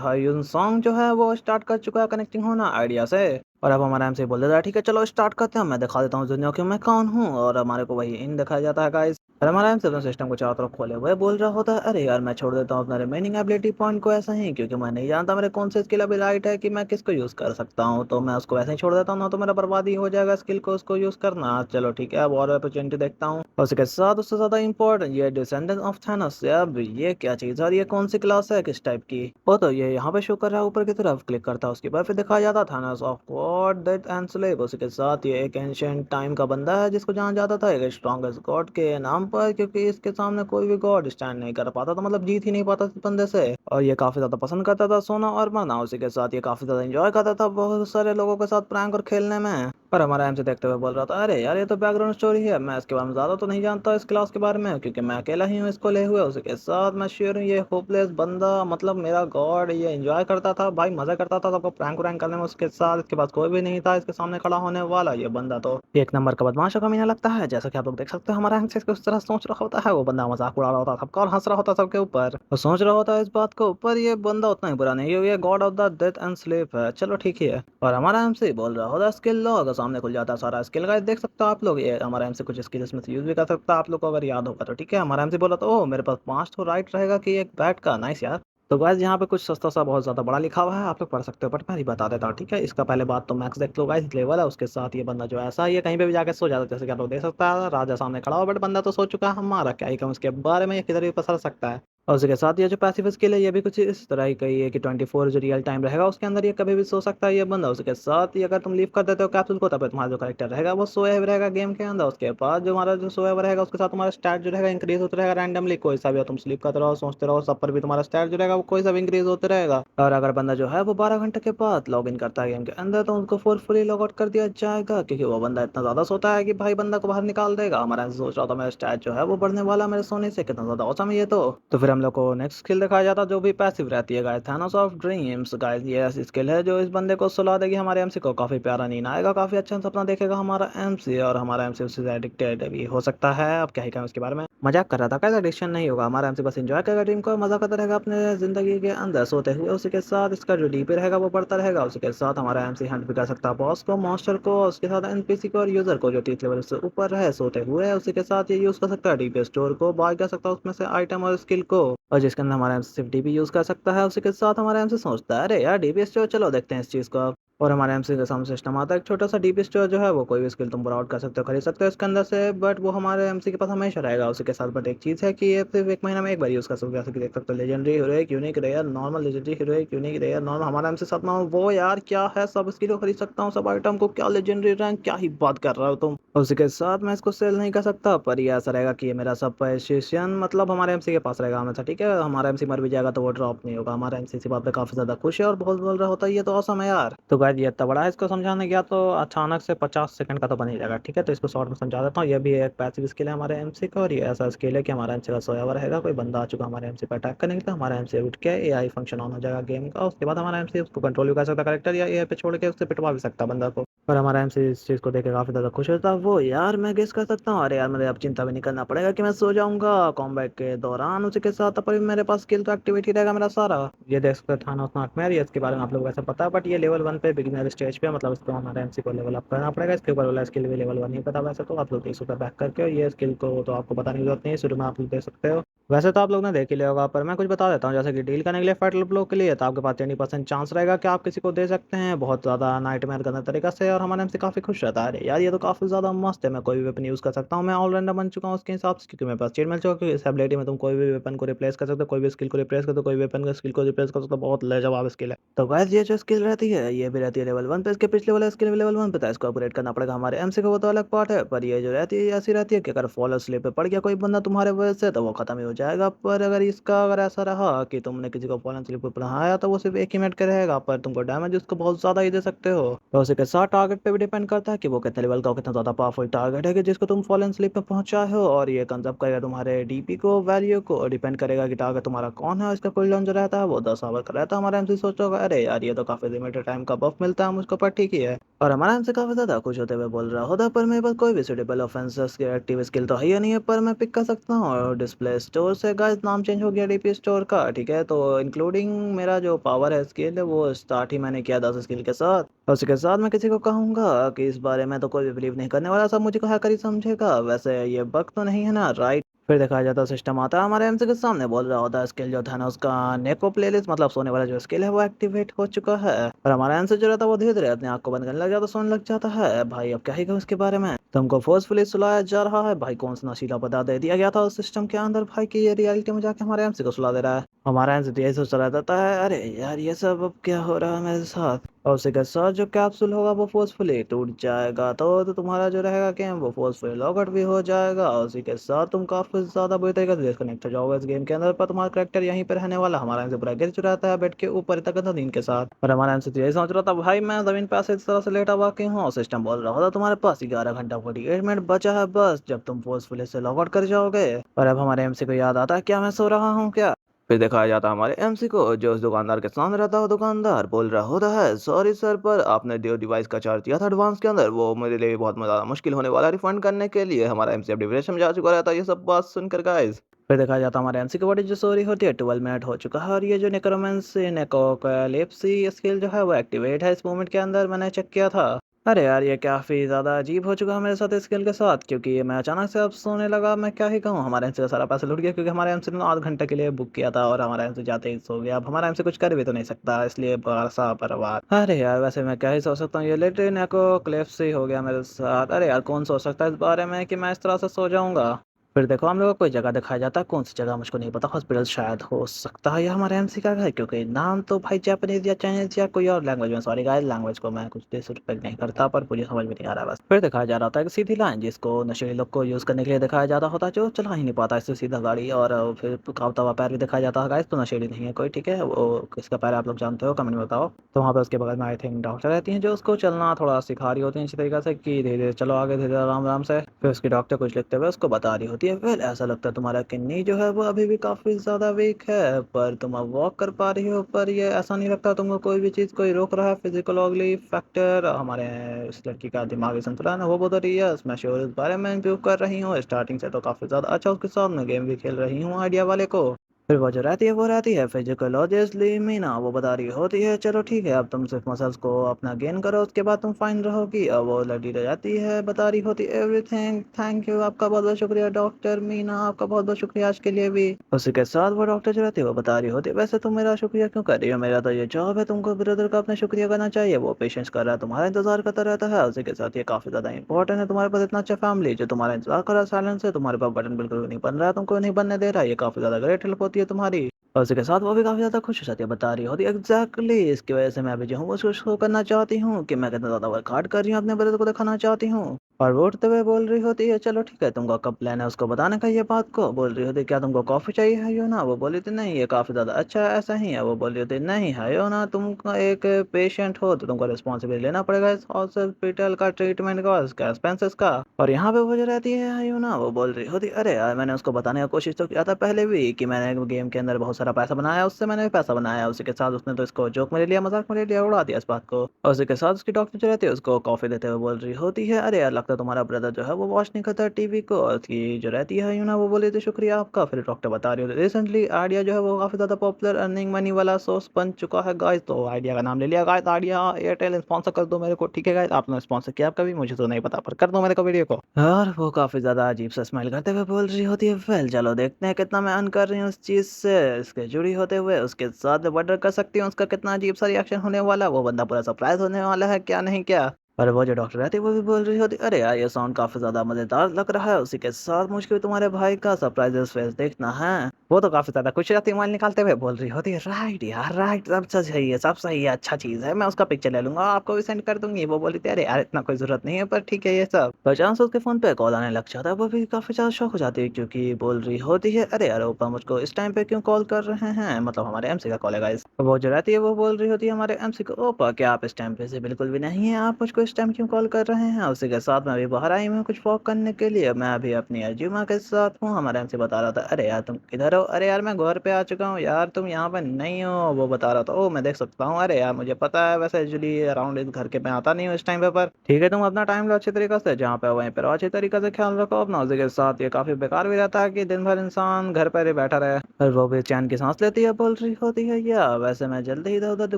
हयून सॉन्ग जो है वो स्टार्ट कर चुका है कनेक्टिंग होना आइडिया से। और अब हमारा एमसी बोल देता है ठीक है चलो स्टार्ट करते हैं, मैं दिखा देता हूँ दुनिया की मैं कौन हूँ। और हमारे को वही इन दिखाया जाता है गाइस। और हमारा एमसी अपने सिस्टम को चारों तरफ खोले हुए बोल रहा होता है अरे यार मैं छोड़ देता हूँ अपना रिमेनिंग एबिलिटी पॉइंट को ऐसा ही, क्योंकि मैं नहीं जानता मेरे कौन से स्किल अभी राइट है कि मैं किसको यूज कर सकता हूँ, तो मैं उसको ऐसे ही छोड़ देता हूँ ना तो मेरा बर्बादी हो जाएगा स्किल को उसको यूज करना। चलो ठीक है अब और अपॉर्चुनिटी देखता हूँ। और उसके साथ उससे ज्यादा इंपॉर्टेंट ये डिसेंडेंट ऑफ थैनोस। अब ये क्या चीज है और ये कौन सी क्लास है किस टाइप की। वो तो ये यहाँ पे शो कर रहा है ऊपर की तरफ, क्लिक करता है उसके बाद फिर दिखाया जाता Thanos of God death and slave. उसके साथ ये एक एंशिएंट टाइम का बंदा है जिसको जाना जाता था एक स्ट्रॉन्गेस्ट गॉड के नाम पर, क्योंकि इसके सामने कोई भी गॉड स्टैंड नहीं कर पाता था, मतलब जीत ही नहीं पाता इस बंदे से। और ये काफी ज्यादा पसंद करता था सोना और मरना। उसी के साथ ये काफी ज्यादा एंजॉय करता था बहुत सारे लोगों के साथ प्रैंक और खेलने में। पर हमारा एमसी देखते हुए बोल रहा था अरे यार ये तो बैकग्राउंड स्टोरी है, मैं इसके बारे में ज्यादा तो नहीं जानता इस क्लास के बारे में क्योंकि मैं अकेला ही हूँ इसको ले हुए। उसके साथ मैं श्योर हूँ ये होपलेस बंदा मतलब मेरा गॉड ये एंजॉय करता था भाई, मजा करता था सबको प्रैंक वैंक करने में उसके साथ। इसके पास कोई भी नहीं था इसके सामने खड़ा होने वाला। ये बंदा तो एक नंबर का बदमाश और कमीना लगता है। जैसा कि आप लोग देख सकते हो हमारा एमसी उस तरह सोच रहा होता है, वो बंदा मजाक उड़ा रहा होता सबका और हंस रहा होता सबके ऊपर और सोच रहा होता है इस बात को ऊपर ये बंदा उतना ही बुरा नहीं है, ये God of the death and sleep है। चलो ठीक ही है। और हमारा एमसी बोल रहा होता स्किल लो, अगर सामने खुल जाता है सारा स्किल गाइस देख सकते हो आप लोग। ये हमारा एमसी कुछ स्किल इसमें से यूज भी कर सकता है आप लोग को अगर याद होगा तो ठीक है। हमारा एमसी बोला तो ओ मेरे पास 5 तो राइट रहेगा कि एक बैट का, नाइस यार। तो गाइस यहाँ पे कुछ सस्ता सा बहुत ज्यादा बड़ा लिखा हुआ है आप लोग पढ़ सकते हो, बट मैं ही बता देता हूँ ठीक है। इसका पहले बात तो मैक्स देख लो गाइस लेवल है, उसके साथ ये बंदा जो ऐसा ही है कहीं पे भी जाके सो जाता है, जैसे कि आप लोग देख सकता है राजा सामने खड़ा हो, बट बंदा तो सो चुका है, हमारा क्या ही कम इसके बारे में, ये किधर भी पसर सकता है। और उसके साथ ये जो पैसिव स्किल है ये भी कुछ इस तरह ही कही है कि 24 जो रियल टाइम रहेगा उसके अंदर ये कभी भी सो सकता है ये बंदा। उसके साथ ही अगर तुम लीव कर देते हो कैप्सूल को तब तुम्हारा जो करेक्टर रहेगा वो सोया हुआ रहेगा गेम के अंदर। उसके बाद जो हमारा जो सोया हुआ रहेगा उसके साथ तुम्हारा स्टैट जो रहेगा इंक्रीज होता रहेगा रैंडमली। कोई सा भी हो तुम स्लीप करते रहो सोचते रहो सब पर भी तुम्हारा स्टैट जो रहेगा वो कोई सा भी इंक्रीज होते रहेगा। और अगर बंदा जो है वो 12 घंटे के बाद लॉग इन करता है गेम के अंदर तो उनको फोर्सफुली लॉग आउट कर दिया जाएगा क्योंकि वो बंदा इतना ज्यादा सोता है कि भाई बंदा को बाहर निकाल देगा। हमारा सोच रहा था मेरा स्टैट जो है वो बढ़ने वाला मेरे सोने से, कितना ज्यादा औसम है ये तो फिर हम लोग को नेक्स्ट स्किल दिखाया जाता है जो भी पैसिव रहती है guys, Thanos of dreams. Guys ये ऐसी स्किल है जो इस बंदे को सुला देगी हमारे एमसी को, काफी प्यारा नींद आएगा, काफी अच्छा सपना देखेगा हमारा एमसी और हमारा एमसी उससे एडिक्टेड भी हो सकता है। अब क्या ही कहें उसके बारे में, मजाक कर रहा था, कैसा एडिक्शन नहीं होगा, हमारा एमसी बस एंजॉय करेगा ड्रीम को, मजा करता रहेगा अपने जिंदगी के अंदर सोते हुए। उसी के साथ इसका जो डीपी रहेगा वो बढ़ता रहेगा। उसी के साथ हमारा एमसी हंट भी कर सकता है बॉस को, मॉन्स्टर को, उसके साथ एनपीसी को और यूजर को जो 30 लेवल से ऊपर है सोते हुए। उसी के साथ ये यूज कर सकता है डीपी स्टोर को, बाय कर सकता है उसमें से आइटम और स्किल को, और जिसके अंदर हमारा एमसी सिर्फ डीपी यूज कर सकता है। उसी के साथ हमारा एमसी सोचता है अरे यार डीपी स्टोर, चलो देखते हैं इस चीज को। और हमारे एमसी का साउंड सिस्टम आता है एक छोटा सा डीपी स्टोर जो है वो कोई भी स्किल तुम ब्राउट कर सकते हो, खरीद सकते हो इसके अंदर से, बट वो हमारे एमसी के पास हमेशा रहेगा। उसी के साथ बट एक चीज है कि ये सिर्फ एक महीना में एक बार यूज कर सकते हो, जैसे कि देख सकते हो legendary heroic unique rare normal, legendary heroic unique rare normal. हमारा एमसी साथ में वो यार क्या है, सब स्किल को खरीद सकता हूँ सब आइटम को, क्या लेजेंडरी रैंक, क्या ही बात कर रहे हो तुम। और उसी के साथ मैं इसको सेल नहीं कर सकता, पर ये ऐसा रहेगा कि ये मेरा सब पोजीशन मतलब हमारे एमसी के पास रहेगा हमेशा, ठीक है। हमारा एमसी मर भी जाएगा तो वो ड्रॉप नहीं होगा। हमारा एमसी इसी बात पे काफी ज्यादा खुश है और बहुत बोल रहा होता है ये तो औसम है यार। तो गाइस ये इतना बड़ा है, इसको समझाने गया तो अचानक से 50 सेकंड का तो बन ही जाएगा, ठीक है। तो इसको शॉर्ट में समझा देता हूँ। ये भी एक पैसिव स्किल है हमारे एमसी का, और ये ऐसा स्किल है कि हमारा एमसी का सोया हुआ रहेगा, कोई बंदा आ चुका हमारे एमसी पर अटैक करने के लिए, हमारा एमसी उठ के एआई फंक्शन ऑन हो जाएगा गेम का। उसके बाद हमारा एमसी उसको कंट्रोल भी कर सकता है करेक्टर, या एआई पे छोड़ के उससे पिटवा भी सकता है बंदा को। और हमारा एमसी इस चीज को देख के काफी ज्यादा खुश होता है। वो यार मैं गेस कर सकता हूँ, अरे यार मुझे अब चिंता भी नहीं करना पड़ेगा कि मैं सो जाऊंगा कॉम्बैट के दौरान। उसी के साथ पर मेरे पास स्किल तो एक्टिविटी रहेगा मेरा सारा। ये देख सकते हैं थानोस नाइटमेयर, ये इसके बारे में आप लोगों को ऐसा पता है, बट ये लेवल 1 पे बिगिनर स्टेज पे, मतलब इसको हमारे एमसी को लेवल अप करना पड़ेगा। इसके ऊपर वाला स्किल भी लेवल 1 ही पता वैसे तो, आप लोग देख सकते बैक करके, और ये स्किल को तो आपको बताने की जरूरत नहीं है, शुरू में आप लोग देख सकते हो। वैसे तो आप लोग ने देख ही लिया होगा, पर मैं कुछ बता देता हूँ। जैसे कि डील करने के लिए फाइटल ब्लो के लिए तो आपके पास 20% चांस रहेगा कि आप किसी को दे सकते हैं बहुत ज़्यादा नाइटमेयर गंदे तरीके से, और हमारे एमसी काफ़ी खुश रहता है। अरे यार ये तो काफ़ी ज़्यादा मस्त है, मैं कोई भी वेपन यूज़ कर सकता हूँ, मैं ऑलराउंडर बन चुका हूँ उसके हिसाब से, क्योंकि मेरे पास चेंज मिल चुका है। क्योंकि इस एबिलिटी में तुम कोई भी वेपन को रिप्लेस कर सकते हो, कोई भी स्किल को रिप्लेस कर दो, कोई वेपन का स्किल को रिप्लेस कर सकते हो, बहुत लाजवाब स्किल है। तो गाइस ये जो स्किल रहती है ये भी रहती है लेवल 1 पे, इसके पिछले वाला स्किल भी लेवल 1 पे था, इसको अपग्रेड करना पड़ेगा हमारे एमसी को, वो तो अलग पार्ट है। पर ये जो रहती है ऐसी रहती है कि अगर फॉलो स्लिप पे पड़ गया कोई बंदा तुम्हारे वजह से तो वो खत्म ही हो जाएगा। पर अगर इसका अगर ऐसा रहा कि तुमने किसी को फॉलन स्लिप पे पढ़ाया तो वो सिर्फ 1 ही मिनट का रहेगा, पर तुमको डैमेज उसको बहुत ज्यादा ही दे सकते हो। तो उसी के साथ टारगेट पे भी डिपेंड करता है कि वो कितने लेवल का हो, कितना ज्यादा पावरफुल टारगेट है कि जिसको तुम फॉलन स्लिप पे पहुंचाए हो, और ये कंजर्व करेगा तुम्हारे डीपी को, वैल्यू को, डिपेंड करेगा कि टारगेट तुम्हारा कौन है। इसका कूलडाउन जो रहता है वो 10 आवर का रहता है। हमारा एमसी सोच होगा अरे यार ये तो काफी लिमिटेड टाइम का बफ मिलता है मुझको, पर ठीक ही है। और हमारा एमसी काफी ज्यादा खुश होते हुए बोल रहा होता, पर मेरे पास कोई भी सुटेबल ऑफेंसेस की एक्टिव स्किल तो है ही नहीं है, पर मैं पिक कर सकता हूँ। और डिस्प्ले स्टोर से गाइस नाम चेंज हो गया डीपी स्टोर का, ठीक है। तो इंक्लूडिंग मेरा जो पावर है स्किल है वो स्टार्ट ही मैंने किया 10 स्किल के साथ। और उसके साथ मैं किसी को कहूंगा कि इस बारे में तो कोई भी बिलीव नहीं करने वाला, सब मुझे हैकर ही समझेगा। वैसे ये बग तो नहीं है ना, राइट। फिर देखा जाता है सिस्टम आता है हमारे एमसी के सामने, बोल रहा होता है स्किल जो था ना उसका नेको प्लेलिस्ट मतलब सोने वाला जो स्किल है वो एक्टिवेट हो चुका है। और हमारा एमसी जो रहता है वो धीरे धीरे अपने आँख को बंद करने लग जाता, सोने लग जाता है। भाई अब क्या ही कहूँ इसके बारे में, तुमको फोर्सफुली सुलाया जा रहा है भाई, कौन सा नशीला पदार्थ दे दिया गया था उस सिस्टम के अंदर भाई कि ये रियलिटी में जाके हमारे एमसी को सुला दे रहा है। हमारा एमसी तो यही सोच रहा रहता है अरे यार ये सब अब क्या हो रहा है मेरे साथ। और उसी के साथ जो कैप्सूल होगा वो फोर्सफुली टूट जाएगा, तो तुम्हारा जो रहेगा गेम वो फोर्सफुली लॉगआउट भी हो जाएगा। और उसी के साथ तुम काफी ज्यादा बुरी तरीके से डिस्कनेक्ट हो जाओगे इस गेम के अंदर, पर तुम्हारा करेक्टर यहीं पे रहने वाला। हमारा एमसी पूरा गिर चुका रहता है बेड के ऊपर तक नींद के साथ, और हमारा एमसी तो यही सोच रहा था भाई मैं जमीन पे ऐसे इस तरह से लेटा वाकई हूँ। सिस्टम बोल रहा होता तुम्हारे पास 11 घंटा 48 मिनट बचा है बस, जब तुम फोर्सफुली से लॉगआउट कर जाओगे। और अब हमारे एमसी को याद आता है क्या मैं सो रहा हूँ क्या। फिर दिखाया जाता है हमारे एमसी को जो उस दुकानदार के सामने रहता है, वो दुकानदार बोल रहा होता है सॉरी सर, पर आपने जो डिवाइस का चार्ज दिया था एडवांस के अंदर वो मेरे लिए बहुत ज़्यादा मुश्किल होने वाला है रिफंड करने के लिए। हमारा एमसी अब डिप्रेशन में जा चुका रहता है ये सब बात सुनकर गाइस। फिर देखा जाता है हमारे एमसी की बॉडी जो सॉरी होती है 12 मिनट हो चुका है, और ये जो नेक्रोमेंसी नेकोकैलिप्सी स्किल जो है वो एक्टिवेट है इस मोमेंट के अंदर, मैंने चेक किया था। अरे यार ये काफ़ी ज़्यादा अजीब हो चुका है मेरे साथ स्किल के साथ, क्योंकि ये मैं अचानक से अब सोने लगा। मैं क्या ही कहूँ, हमारे एमसी का सारा पैसा लुट गया, क्योंकि हमारे एमसी ने 8 घंटे के लिए बुक किया था और हमारा एमसी जाते ही सो गया। अब हमारा एमसी कुछ कर भी तो नहीं सकता, इसलिए भरोसा बर्बाद। अरे यार वैसे मैं क्या ही सोच सकता हूँ, ये लेटेन एको क्लेप्सी हो गया मेरे साथ। अरे यार कौन सोच सकता है इस बारे में कि मैं इस तरह से सो जाऊंगा। फिर देखो हम लोगों को कोई जगह दिखाया जाता है, कौन सी जगह मुझको नहीं पता, हॉस्पिटल शायद हो सकता है या हमारे एमसी का घर, क्योंकि नाम तो भाई जापानीज या चाइनीज या कोई और लैंग्वेज में, सॉरी गाइस लैंग्वेज को मैं कुछ डिसरिस्पेक्ट नहीं करता, पर मुझे समझ में नहीं आ रहा बस। फिर दिखाया जा रहा था एक सीधी लाइन जिसको नशेड़ी लोग को यूज करने के लिए दिखाया जाता होता, जो चला ही नहीं पाता इससे सीधा गाड़ी, और फिर कांपता हुआ पैर भी दिखाया जाता है गाइस, तो नशेड़ी नहीं है कोई, ठीक है, वो किसका पैर है आप लोग जानते हो, कमेंट में बताओ। तो वहाँ पे उसके बगल में आई थिंक डॉक्टर रहती हैं जो उसको चलना थोड़ा सिखा रही होती है इसी तरीके से कि धीरे धीरे चलो आगे, धीरे धीरे आराम आराम से। फिर उसकी डॉक्टर कुछ लिखते हुए उसको बता रही होती है, वेल ऐसा लगता है तुम्हारा किडनी जो है वो अभी भी काफी ज्यादा वीक है, पर तुम अब वॉक कर पा रही हो, पर ये ऐसा नहीं लगता तुमको कोई भी चीज कोई रोक रहा है, फिजिकोलॉजी फैक्टर हमारे इस लड़की का दिमागी संतुलन है वो बदल रही है, मैं श्योर इस बारे में इम्प्रूव कर रही हूँ, स्टार्टिंग से तो काफी ज्यादा अच्छा उसके साथ में गेम भी खेल रही हूँ आइडिया वाले को। फिर वो जो रहती है वो रहती है फिजिकोलॉजिस्टली मीना, वो बता रही होती है चलो ठीक है अब तुम सिर्फ मसल्स को अपना गेन करो, उसके बाद तुम फाइन रहोगी। अब वो लड़ी रह जाती है, बता रही होती एवरीथिंग थैंक यू, आपका बहुत बहुत शुक्रिया डॉक्टर मीना, आपका बहुत बहुत शुक्रिया आज के लिए भी। उसी के साथ वो डॉक्टर जो रहती है वो बता रही होती है वैसे तुम मेरा शुक्रिया क्यों कर रही हो, मेरा तो ये जॉब है, तुमको ब्रदर का अपना शुक्रिया करना चाहिए, वो पेशेंस कर रहा है तुम्हारा इंतजार करता रहता है। उसी के साथ ये काफी ज्यादा इंपॉर्टेंट है तुम्हारे पास इतना अच्छा फैमिली जो तुम्हारा इंतजार कर रहा है, साइलेंस है तुम्हारे पास बटन बिल्कुल भी नहीं बन रहा है, तुमको नहीं बनने दे रहा है, ये काफी ज्यादा ग्रेट हेल्प होती है तुम्हारी। और उसी के साथ वो भी काफ़ी ज़्यादा खुश हो जाती है, बता रही होती है एग्ज़ैक्टली इसकी वज़ह से मैं अभी जो हूँ वो शो करना चाहती हूँ कि मैं कितना ज़्यादा वर्क हार्ड कर रही हूँ, अपने ब्रदर को दिखाना चाहती हूँ। और वो उठते हुए बोल रही होती है चलो ठीक है तुमको कब प्लान है उसको बताने का, ये बात को बोल रही होती है क्या तुमको कॉफ़ी चाहिए है यो ना, वो बोली थी नहीं ये काफ़ी ज़्यादा अच्छा है ऐसा ही है, वो बोल रही होती नहीं है यो ना, तुम एक पेशेंट हो तो तुमको रिस्पॉन्सिबिलिटी लेना पड़ेगा इस हॉस्पिटल का, ट्रीटमेंट का, उसका एक्सपेंसेस का। और यहाँ पे वो जो रहती है यो ना, वो बोल रही होती अरे यार मैंने उसको बताने का कोशिश तो किया था पहले भी कि मैंने गेम के अंदर बहुत सारा पैसा बनाया, उससे मैंने भी पैसा बनाया, उसी के साथ उसने तो इसको जोक में ले लिया, मजाक में ले लिया, उड़ा दिया इस बात को। और उसी के साथ उसकी डॉक्टर जो रहती है उसको कॉफी देते हुए बोल रही होती है अरे यार लगता है तुम्हारा ब्रदर जो है वो वॉच नहीं करता टीवी को, और उसकी जो रहती है यूं ना वो बोले थे शुक्रिया आपका। फिर डॉक्टर बता रही होती रिसेंटली आइडिया जो है वो काफी ज्यादा पॉपुलर अर्निंग मनी वाला सोर्स बन चुका है गाइस, तो आइडिया का नाम ले लिया गाइस, आइडिया एयरटेल स्पॉन्सर कर दो मेरे को, ठीक है गाइस आपने स्पॉन्सर किया कभी मुझे तो नहीं पता पर कर दो मेरे को वीडियो को। और वो काफी ज्यादा अजीब सा स्माइल करते हुए बोल रही होती है वेल चलो देखते हैं कितना मैं अर्न कर रही हूँ उस चीज से, इसके जुड़ी होते हुए उसके साथ बटर कर सकती हूँ, उसका कितना अजीब सा रिएक्शन होने वाला है, वो बंदा पूरा सरप्राइज होने वाला है क्या नहीं क्या। और वो जो डॉक्टर रहती है वो भी बोल रही होती अरे यार ये साउंड काफी ज्यादा मजेदार लग रहा है, उसी के साथ मुझे भी तुम्हारे भाई का सरप्राइजेस फेस देखना है। वो तो काफी ज्यादा खुश रहती है मोबाइल निकालते हुए, बोल रही होती है राइट यार राइट सब सही है सब सही है अच्छा चीज है, मैं उसका पिक्चर ले लूंगा आपको भी सेंड कर दूंगी। वो बोली थी अरे यार इतना कोई जरूरत नहीं है पर ठीक है ये सब। परचांस उसके फोन पे कॉल आने लग जाता है, वो भी काफी ज्यादा शौक हो जाती है क्योंकि बोल रही होती है अरे यार ओपा मुझको इस टाइम पे क्यों कॉल कर रहे हैं, मतलब हमारे एमसी का कॉल है गाइस। वो जो रहती है वो बोल रही होती है हमारे एमसी को ओपा क्या आप इस टाइम पे से बिल्कुल भी नहीं है, आप मुझको इस टाइम क्यों कॉल कर रहे हैं। उसी के साथ मैं अभी बाहर आई हूँ कुछ वॉक करने के लिए, मैं अभी अपनी अर्जुमा के साथ हूँ, हमारे एमसी बता रहा था अरे यार तुम किधर हो, अरे यार मैं घर पे आ चुका हूँ यार तुम यहाँ पे नहीं हो, वो बता रहा था ओ मैं देख सकता हूँ, अरे यार मुझे पता है वैसे यूजुअली अराउंड इस घर के मैं आता नहीं हूँ इस टाइम पे, पर ठीक है तुम अपना टाइम लो अच्छे तरीके से, जहाँ पे हो वहीं पर रहो अच्छे तरीके से ख्याल रखो अपना। उसी के साथ ये काफी बेकार भी रहता है कि दिन भर इंसान घर पर ही बैठा रहे, और वो भी चैन की सांस लेती है, बोल रही होती है या वैसे मैं जल्दी ही इधर उधर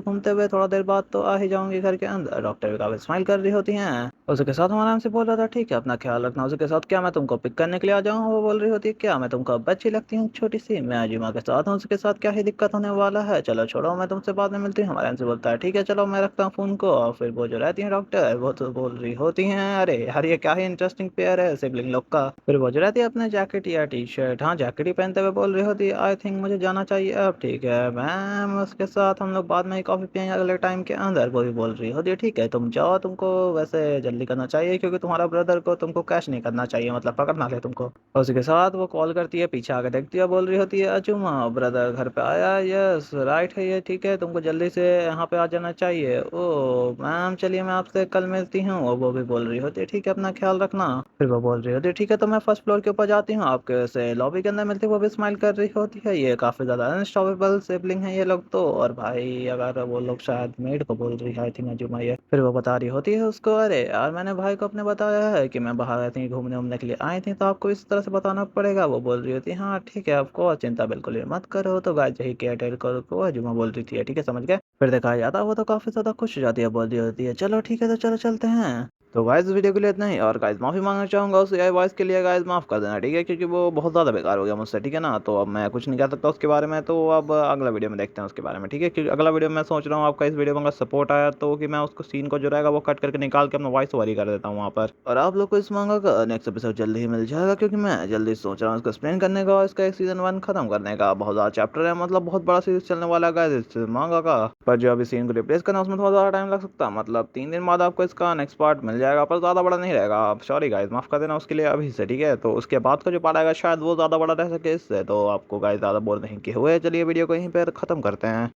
घूमते हुए थोड़ा देर बाद तो आ ही जाऊंगी घर के अंदर। डॉक्टर भी काफी स्माइल कर रही होती हैं, उसके साथ हमारा हमसे बोल रहा था ठीक है अपना ख्याल रखना। उसके साथ क्या मैं तुमको पिक करने के लिए आ जाऊँ, वो बोल रही होती है क्या मैं तुमको अब अच्छी लगती हूँ छोटी सी, मैं अजीमा के साथ हूँ, उसके साथ क्या ही दिक्कत होने वाला है, चलो छोड़ो मैं तुमसे बाद में मिलती हूँ। हमारे हमसे बोलता है ठीक है चलो मैं रखता हूँ फोन को। और फिर वो जो रहती है डॉक्टर वो तो बोल रही होती हैं अरे यार ये क्या ही इंटरेस्टिंग पेयर है सिबलिंग लोग का। फिर वो जो रहती है अपने जैकेट या टी शर्ट, हाँ जैकेट ही पहनते हुए बोल रही होती है आई थिंक मुझे जाना चाहिए अब, ठीक है मैम उसके साथ हम लोग बाद में ही कॉफी पियेंगे अगले टाइम के अंदर। वो भी बोल रही होती है ठीक है तुम जाओ, तुमको वैसे जल्दी करना चाहिए क्योंकि तुम्हारा ब्रदर को तुमको कैश नहीं करना चाहिए, मतलब पकड़ ना ले तुमको। और उसके साथ वो कॉल करती है, पीछे आके देखती है, बोल रही होती है अचुमा ब्रदर घर पे आया, यस राइट है ये ठीक है तुमको जल्दी से यहाँ पे आ जाना चाहिए। ओ मैम चलिए मैं आपसे कल मिलती हूँ। और वो भी बोल रही होती है ठीक है अपना ख्याल रखना। फिर वो बोल रही होती है ठीक है तो मैं फर्स्ट फ्लोर के ऊपर जाती हूँ आपके से लॉबी के अंदर मिलती है। वो भी स्माइल कर रही होती है, ये काफी ज्यादा अनस्टॉपेबल सिबलिंग है ये लोग तो। और भाई अगर वो लोग शायद मेड को बोल रही है आई थिंक अजुमा ये, फिर वो बता रही होती है उसको अरे यार मैंने भाई को अपने बताया है कि मैं बाहर आई थी घूमने उमने के लिए आई थी तो आपको इस तरह से बताना पड़ेगा। वो बोल रही होती है हाँ ठीक है आपको चिंता बिल्कुल भी मत करो, तो गाय यही केयर टेल करो को अजुमा बोल रही थी ठीक है समझ गए। फिर दिखाया जाता है वो तो काफी ज्यादा खुश हो जाती है, बोल रही होती है चलो ठीक है तो चलो चलते हैं। तो गाइस वीडियो के लिए इतना ही, और गाइस माफी मांगना चाहूंगा उस एआई वॉइस के लिए, गाइस माफ कर देना ठीक है, क्योंकि वो बहुत ज़्यादा बेकार हो गया मुझसे, ठीक है ना। तो अब मैं कुछ नहीं कह सकता उसके बारे में, तो अब अगला वीडियो में देखते हैं उसके बारे में, ठीक है। क्योंकि अगला वीडियो में मैं सोच रहा हूँ आपका इस वीडियो में अगर सपोर्ट आया तो कि मैं उसको सीन को जो रहेगा वो कट करके निकाल के अपना वॉइस ओवर ही कर देता हूँ वहाँ पर। और आप लोग को इस मांगा का नेक्स्ट एपिसोड जल्दी ही मिल जाएगा, क्योंकि मैं जल्दी सोच रहा हूँ इसको एक्सप्लेन करने का और इसका एक सीजन 1 खत्म करने का। बहुत ज़्यादा चैप्टर है, मतलब बहुत बड़ा सीरीज चलने वाला है गाइस इस मांगा का। पर जो अभी सीन को रिप्लेस करना उसमें थोड़ा ज़्यादा टाइम लग सकता है, मतलब 3 दिन बाद आपको इसका नेक्स्ट पार्ट मिल जाएगा, पर ज़्यादा बड़ा नहीं रहेगा। आप सॉरी गाइस, माफ़ कर देना उसके लिए अभी से, ठीक है। तो उसके बाद का जो पार्ट आएगा शायद वो ज़्यादा बड़ा रह सके इससे, तो आपको गाइस ज़्यादा बोर नहीं किए हुए। चलिए वीडियो को यहीं पर ख़त्म करते हैं।